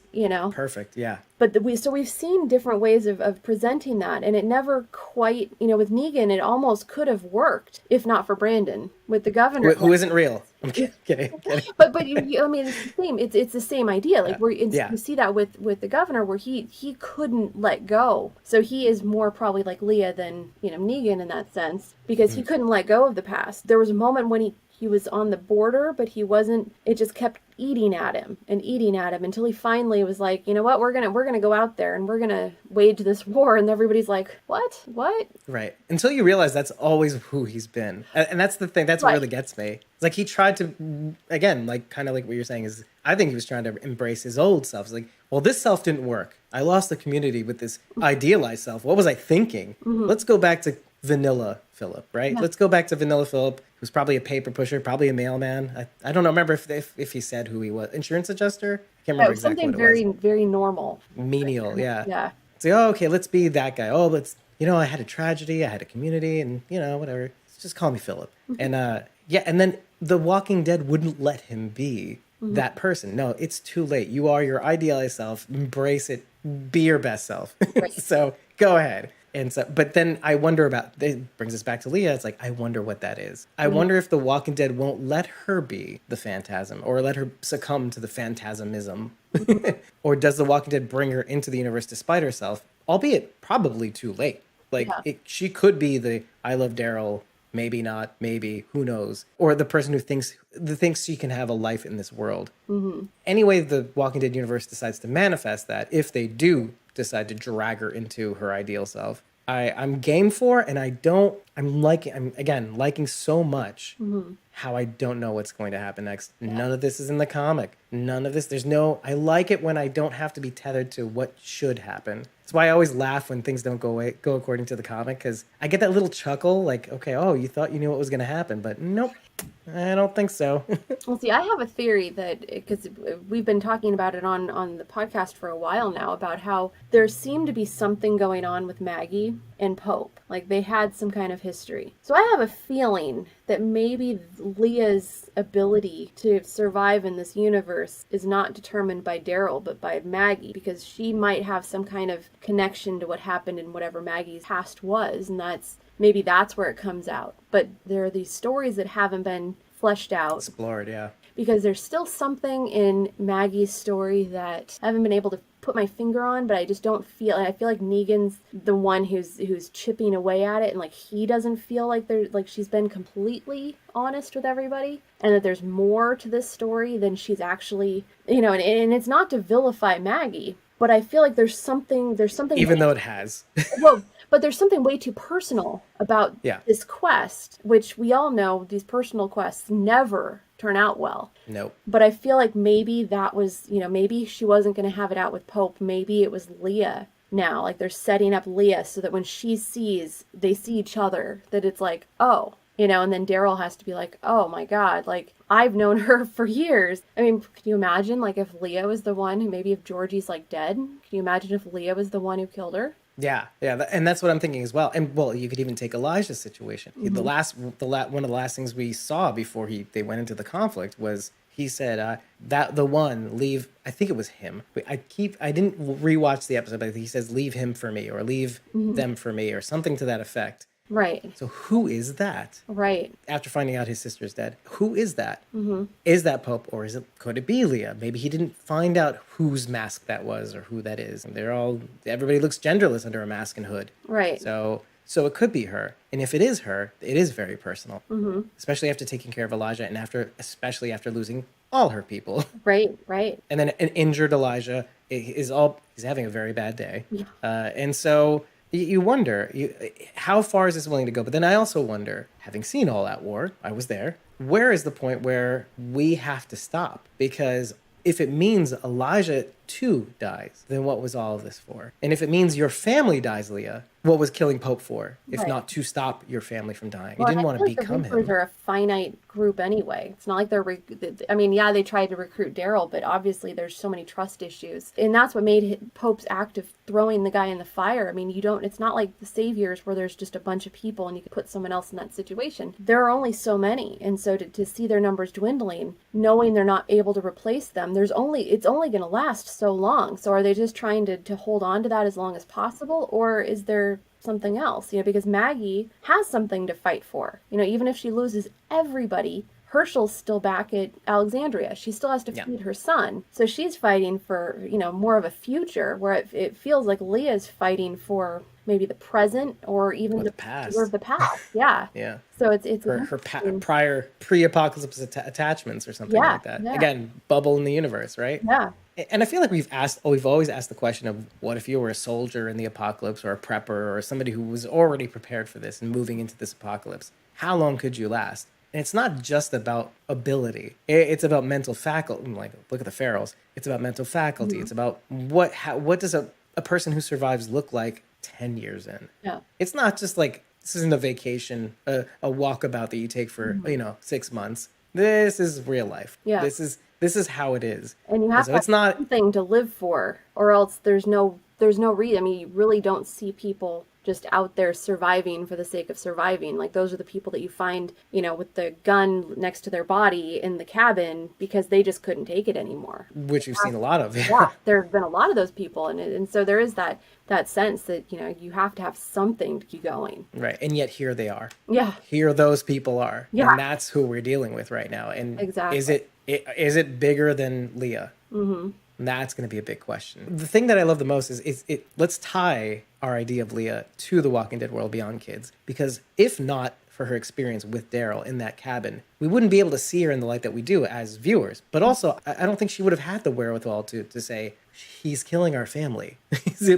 perfect, yeah. But we've seen different ways of presenting that, and it never quite, with Negan, it almost could have worked if not for Brandon. With the governor, who isn't real. I'm kidding. But I mean, it's the same. It's the same idea. Like you see that with the governor, where he couldn't let go. So he is more probably like Leah than Negan in that sense, because he couldn't let go of the past. There was a moment when he was on the border, but he wasn't. It just kept eating at him until he finally was like, you know what, we're gonna go out there and we're gonna wage this war. And everybody's like, what? Right. Until you realize that's always who he's been, and that's the thing. That's what really gets me. It's like he tried to, again, like kind of like what you're saying is, I think he was trying to embrace his old self. It's like, well, this self didn't work. I lost the community with this idealized self. What was I thinking? Let's go back to vanilla Philip, right? Let's go back to vanilla Philip, who's probably a paper pusher, probably a mailman. I don't know. Remember if he said who he was. Insurance adjuster? I can't remember exactly something what it was. Something very, very normal. Menial, yeah. It's like, oh, okay, let's be that guy. Oh, let's, I had a tragedy, I had a community, and, whatever. Just call me Philip. And, yeah, and then The Walking Dead wouldn't let him be that person. No, it's too late. You are your idealized self. Embrace it. Be your best self. Right. So go ahead. And so, but then I wonder it brings us back to Leah. It's like, I wonder what that is. I wonder if The Walking Dead won't let her be the phantasm or let her succumb to the phantasmism. Or does The Walking Dead bring her into the universe despite herself, albeit probably too late? Like, she could be the I love Daryl, maybe not, maybe, who knows? Or the person who thinks she can have a life in this world. Anyway, the Walking Dead universe decides to manifest that, if they do decide to drag her into her ideal self, I'm game for, and I'm liking so much how I don't know what's going to happen next. None of this is in the comic. None of this. I like it when I don't have to be tethered to what should happen. That's why I always laugh when things don't go according to the comic, because I get that little chuckle, like, okay, oh, you thought you knew what was going to happen, but nope, I don't think so. Well, see, I have a theory that, because we've been talking about it on the podcast for a while now, about how there seemed to be something going on with Maggie and Pope. Like, they had some kind of history. So I have a feeling that maybe Leah's ability to survive in this universe is not determined by Daryl, but by Maggie, because she might have some kind of connection to what happened in whatever Maggie's past was, and maybe that's where it comes out. But there are these stories that haven't been fleshed out. Explored, yeah. Because there's still something in Maggie's story that I haven't been able to put my finger on, but I just don't feel. I feel like Negan's the one who's chipping away at it, and like he doesn't feel like she's been completely honest with everybody, and that there's more to this story than she's actually, and it's not to vilify Maggie, but I feel like there's something. Even though it has. Well, but there's something way too personal about this quest, which we all know these personal quests never turn out well. Nope. But I feel like maybe that was, maybe she wasn't going to have it out with Pope. Maybe it was Leah now. Like, they're setting up Leah so that when they see each other, that it's like, oh, and then Daryl has to be like, oh my God, like, I've known her for years. I mean, can you imagine, like, if Leah was the one if Georgie's, like, dead? Can you imagine if Leah was the one who killed her? Yeah, and that's what I'm thinking as well. And well, you could even take Elijah's situation. One of the last things we saw before they went into the conflict was he said that the one leave. I think it was him. I didn't rewatch the episode, but he says leave him for me or leave them for me or something to that effect. Right. So who is that? Right. After finding out his sister's dead, who is that? Is that Pope, or could it be Leah? Maybe he didn't find out whose mask that was or who that is. Everybody looks genderless under a mask and hood. Right. So it could be her. And if it is her, it is very personal. Especially after taking care of Elijah and especially after losing all her people. Right. And then an injured Elijah he's having a very bad day. Yeah. And so you wonder, how far is this willing to go? But then I also wonder, having seen All Out War, I was there, where is the point where we have to stop? Because if it means Elijah too dies, then what was all of this for? And if it means your family dies, Leah, what was killing Pope for? If not to stop your family from dying. You didn't want to become him. The Reapers are a finite group anyway. It's not like they tried to recruit Daryl, but obviously there's so many trust issues. And that's what made Pope's act of throwing the guy in the fire. I mean, it's not like the Saviors where there's just a bunch of people and you could put someone else in that situation. There are only so many. And so to see their numbers dwindling, knowing they're not able to replace them, it's only going to last so long. So are they just trying to hold on to that as long as possible, or is there something else? Because Maggie has something to fight for. Even if she loses everybody, Herschel's still back at Alexandria. She still has to feed her son. So she's fighting for, more of a future, where it feels like Leah's fighting for maybe the present or even the past. Or the past. Yeah. Yeah. So it's her prior pre-apocalypse attachments or something like that. Yeah. Again, bubble in the universe, right? Yeah. And I feel like we've always asked the question of, what if you were a soldier in the apocalypse, or a prepper, or somebody who was already prepared for this and moving into this apocalypse? How long could you last? And it's not just about ability. It's about mental faculty. Like, look at the Pharaohs. It's about mental faculty. It's about what does a person who survives look like 10 years in? Yeah. It's not just like, this isn't a vacation, a walkabout that you take for 6 months. This is real life. Yeah. This This is how it is. And you have So to it's have not. something to live for, or else there's no reason. I mean, you really don't see people just out there surviving for the sake of surviving. Like those are the people that you find, with the gun next to their body in the cabin because they just couldn't take it anymore. Which you've seen a lot of. Yeah, there have been a lot of those people, and so there is that sense that you have to have something to keep going. Right, and yet here they are. Yeah, Here those people are. Yeah. And that's who we're dealing with right now. And Exactly. is it bigger than Leah? Mm-hmm. That's going to be a big question. The thing that I love the most is let's tie our idea of Leah to the Walking Dead World Beyond kids, because if not for her experience with Daryl in that cabin, we wouldn't be able to see her in the light that we do as viewers. But also, I don't think she would have had the wherewithal to say, he's killing our family.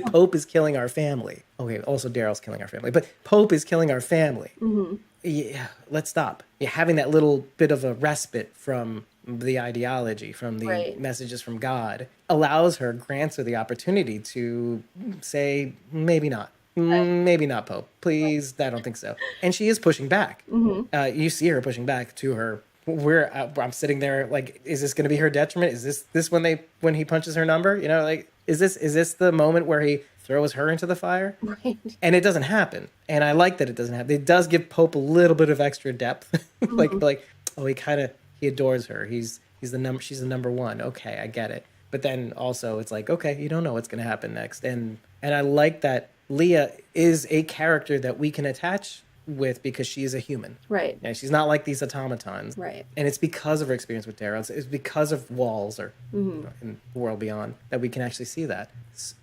Pope is killing our family. Okay, also Daryl's killing our family, but Pope is killing our family. Mm-hmm. Yeah, let's stop. Yeah, having that little bit of a respite from the ideology, from the Right. messages from God, grants her the opportunity to say, maybe not. Maybe not, Pope. Please, I don't think so. And she is pushing back. Mm-hmm. You see her pushing back to her. I'm sitting there like, is this going to be her detriment? Is this when he punches her number? Like, is this the moment where he throws her into the fire? Right. And it doesn't happen. And I like that it doesn't happen. It does give Pope a little bit of extra depth. like, oh, he adores her. She's the number one. Okay, I get it. But then also it's like, okay, you don't know what's going to happen next. And I like that Leah is a character that we can attach with because she is a human. Right. Yeah, she's not like these automatons. Right. And it's because of her experience with Daryl. It's because of Walls or in the World Beyond that we can actually see that.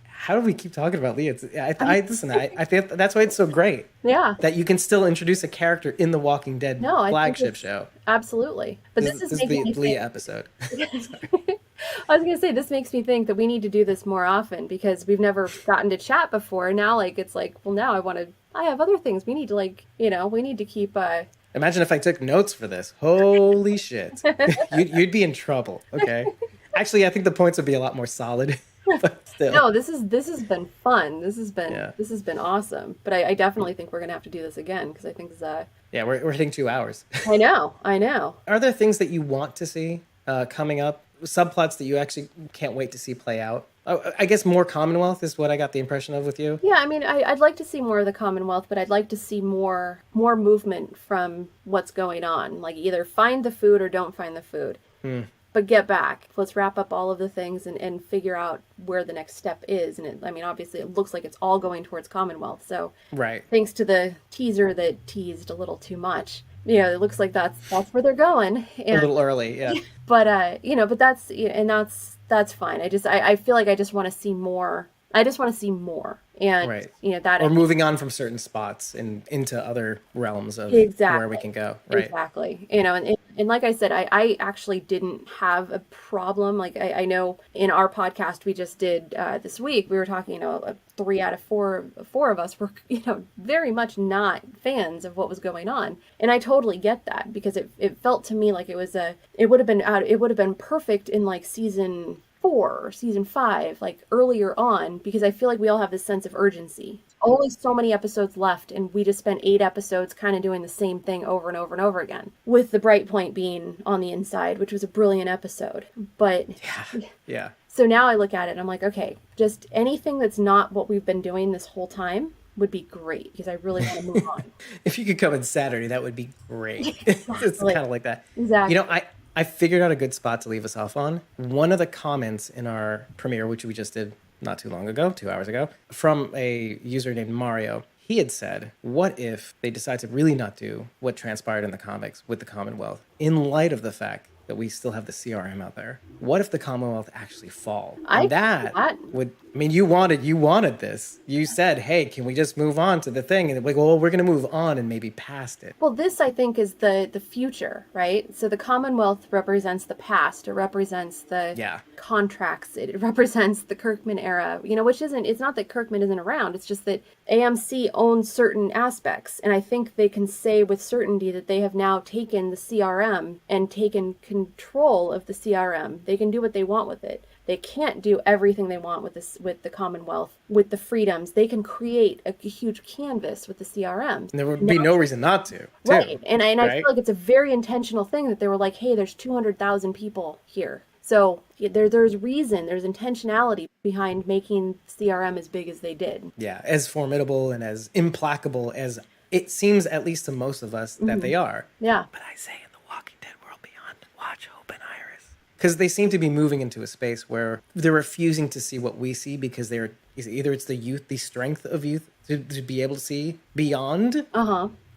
How do we keep talking about Leah? I think that's why it's so great. Yeah. That you can still introduce a character in the Walking Dead flagship show. Absolutely. But this is the making me Leah think, episode. I was going to say, this makes me think that we need to do this more often because we've never gotten to chat before. Now, it's like, well, now I have other things. We need to we need to keep, Imagine if I took notes for this. Holy shit. You'd be in trouble. Okay. Actually, I think the points would be a lot more solid. But still. No, this has been fun. This has been awesome. But I definitely think we're going to have to do this again because I think yeah, we're hitting 2 hours. I know. Are there things that you want to see coming up? Subplots that you actually can't wait to see play out? I guess more Commonwealth is what I got the impression of with you. Yeah, I mean, I'd like to see more of the Commonwealth, but I'd like to see more movement from what's going on. Like either find the food or don't find the food. But get back. Let's wrap up all of the things and figure out where the next step is. And obviously it looks like it's all going towards Commonwealth. So right. Thanks to the teaser that teased a little too much. It looks like that's where they're going. And, a little early, yeah. But but that's fine. I feel like I just want to see more. I just want to see more. And right. That or moving on from certain spots and into other realms of where we can go. Right. Exactly. And like I said, I actually didn't have a problem. Like I know in our podcast we just did this week, we were talking, 3 out of 4 of us were, very much not fans of what was going on. And I totally get that because it felt to me like it would have been perfect in like season 4 or season 5, like earlier on, because I feel like we all have this sense of urgency. Only so many episodes left, and we just spent 8 episodes kind of doing the same thing over and over and over again, with the bright point being on the inside, which was a brilliant episode. But yeah. So now I look at it and I'm like, okay, just anything that's not what we've been doing this whole time would be great because I really want to move on. If you could come in Saturday, that would be great. It's kind of like that. Exactly. I figured out a good spot to leave us off on. One of the comments in our premiere, which we just did not too long ago, 2 hours ago, from a user named Mario, he had said, what if they decide to really not do what transpired in the comics with the Commonwealth in light of the fact that we still have the CRM out there? What if the Commonwealth actually fall? You wanted this. You said, hey, can we just move on to the thing? And like, well, we're going to move on and maybe past it. Well, this I think is the future, right? So the Commonwealth represents the past. It represents the contracts. It represents the Kirkman era, which it's not that Kirkman isn't around. It's just that AMC owns certain aspects. And I think they can say with certainty that they have now taken the CRM and taken control of the CRM. They can do what they want with it. They can't do everything they want with the Commonwealth, with the freedoms. They can create a huge canvas with the CRM. And there would be no reason not to. Right. And I feel like it's a very intentional thing that they were like, hey, there's 200,000 people here. So there's reason, there's intentionality behind making CRM as big as they did. Yeah, as formidable and as implacable as it seems, at least to most of us, that they are. Yeah. But I say in the Walking Dead world beyond, watch Hope and Iris. Because they seem to be moving into a space where they're refusing to see what we see because they're either it's the youth, the strength of youth to be able to see beyond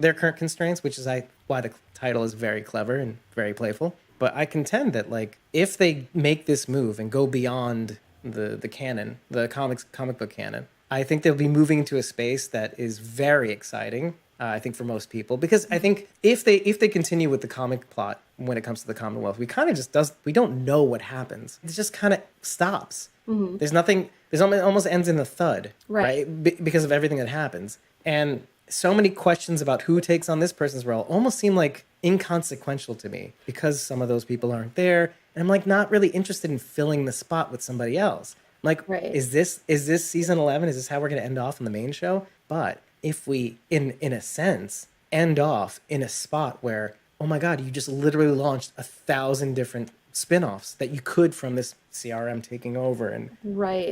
their current constraints, which is why the title is very clever and very playful. But I contend that, like, if they make this move and go beyond the canon, the comic book canon, I think they'll be moving into a space that is very exciting. I think for most people, because I think if they continue with the comic plot when it comes to the Commonwealth, we kind of just we don't know what happens. It just kind of stops. There's nothing. It almost ends in a thud, right? Because of everything that happens, and so many questions about who takes on this person's role almost seem like inconsequential to me because some of those people aren't there, and I'm like not really interested in filling the spot with somebody else. Like, is this season 11? Is this how we're going to end off in the main show? But if we, in a sense, end off in a spot where, oh my God, you just literally launched 1,000 different spin-offs that you could from this CRM taking over and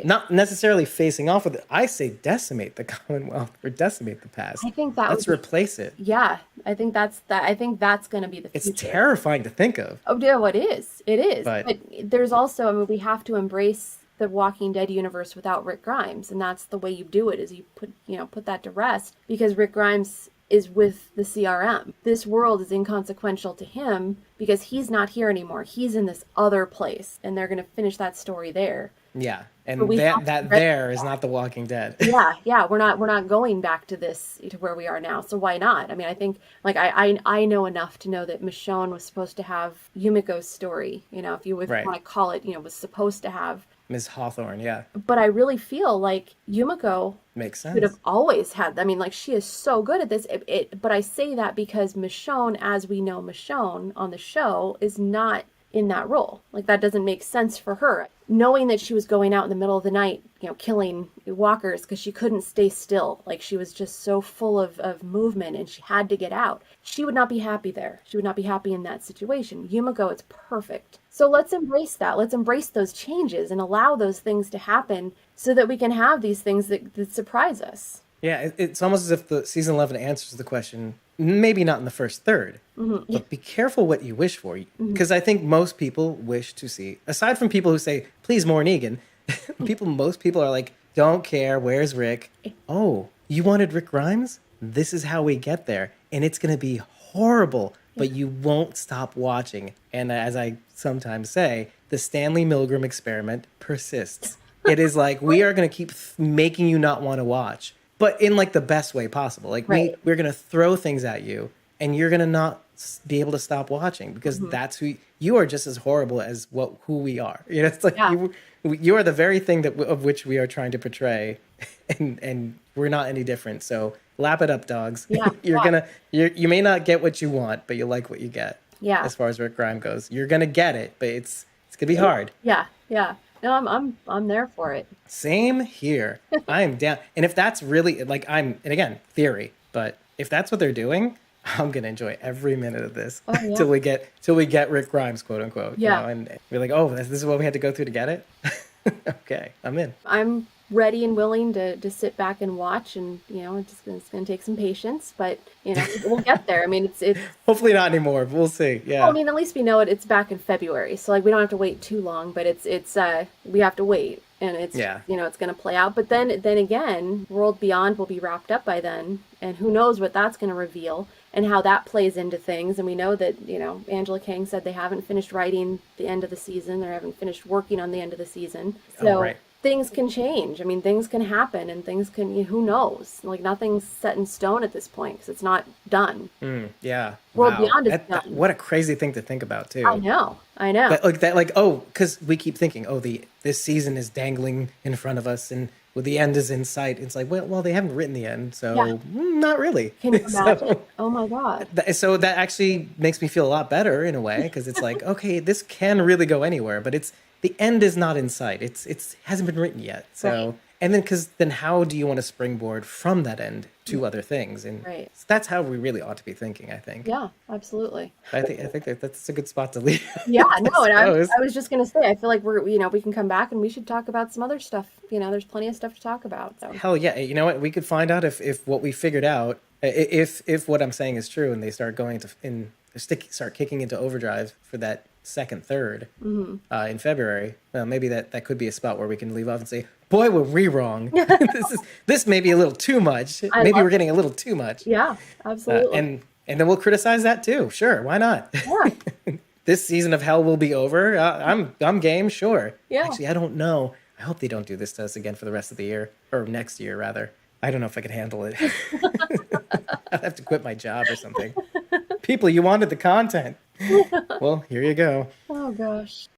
not necessarily facing off with it. I say decimate the Commonwealth or decimate the past. I think that let's replace it. Yeah, I think that's going to be the future. It's terrifying to think of. Oh, yeah, well, it is. It is. But there's also, I mean, we have to embrace the Walking Dead universe without Rick Grimes, and that's the way you do it. Is you put that to rest, because Rick Grimes is with the CRM. This world is inconsequential to him because he's not here anymore. He's in this other place, and they're going to finish that story there. Yeah, and that there is not the Walking Dead. yeah, we're not going back to where we are now. So why not? I mean, I think, like, I know enough to know that Michonne was supposed to have Yumiko's story. You know, if you want to call it, was supposed to have Ms. Hawthorne, yeah. But I really feel like Yumiko makes sense. Should have always had. I mean, like, she is so good at this. But I say that because Michonne, as we know Michonne on the show, is not in that role. Like, that doesn't make sense for her. Knowing that she was going out in the middle of the night, killing walkers because she couldn't stay still. Like, she was just so full of movement and she had to get out. She would not be happy there. She would not be happy in that situation. Yumiko, it's perfect. So let's embrace that. Let's embrace those changes and allow those things to happen so that we can have these things that surprise us. Yeah, it's almost as if the season 11 answers the question, maybe not in the first third, but be careful what you wish for. Because I think most people wish to see, aside from people who say, please more Negan, most people are like, don't care, where's Rick? Oh, you wanted Rick Grimes? This is how we get there. And it's going to be horrible, but you won't stop watching. And as I sometimes say, the Stanley Milgram experiment persists. It is like, we are going to keep making you not want to watch, but in like the best way possible. Like we're going to throw things at you and you're going to not be able to stop watching because that's who you are, just as horrible as who we are. It's like you are the very thing of which we are trying to portray, and we're not any different. So lap it up, dogs. You may not get what you want, but you like what you get. Yeah. As far as Rick Grimes goes, you're gonna get it, but it's gonna be hard. Yeah. No, I'm there for it. Same here. I am down. And if that's really and again, theory, but if that's what they're doing, I'm gonna enjoy every minute of this till we get Rick Grimes, quote unquote. Yeah. And we're like, oh, this is what we had to go through to get it. Okay, I'm in. I'm ready and willing to sit back and watch, and it's gonna take some patience, but we'll get there. I mean, it's hopefully not anymore, but we'll see. Yeah. Well, I mean, at least we know it's back in February, so like we don't have to wait too long, but it's we have to wait, and it's it's gonna play out. But then again, World Beyond will be wrapped up by then, and who knows what that's gonna reveal and how that plays into things. And we know that Angela Kang said they haven't finished writing the end of the season, they haven't finished working on the end of the season, so. Things can change. I mean, things can happen, and things can, who knows? Like, nothing's set in stone at this point because it's not done. Yeah. World Beyond is done. What a crazy thing to think about, too. I know. Because we keep thinking, this season is dangling in front of us, and the end is in sight. It's like, well, they haven't written the end, so not really. Can you imagine? Oh my God. So that actually makes me feel a lot better in a way, because it's like, okay, this can really go anywhere, but the end is not in sight. It hasn't been written yet. So And then, because then how do you want to springboard from that end to other things? And Right. that's how we really ought to be thinking, I think. Yeah, absolutely. I think that's a good spot to leave. Yeah, no, and suppose. I was just gonna say, I feel like we can come back and we should talk about some other stuff. There's plenty of stuff to talk about. So. Hell yeah. You know what? We could find out if what we figured out, if what I'm saying is true and they start going to, start kicking into overdrive for that second, third in February, maybe that could be a spot where we can leave off and say, boy, were we wrong. This may be a little too much. Maybe we're getting a little too much. Yeah, absolutely. And then we'll criticize that too. Sure, why not? Yeah. This season of hell will be over. I'm game, sure. Yeah. Actually, I don't know. I hope they don't do this to us again for the rest of the year, or next year rather. I don't know if I could handle it. I'd have to quit my job or something. People, you wanted the content. Well, here you go. Oh gosh.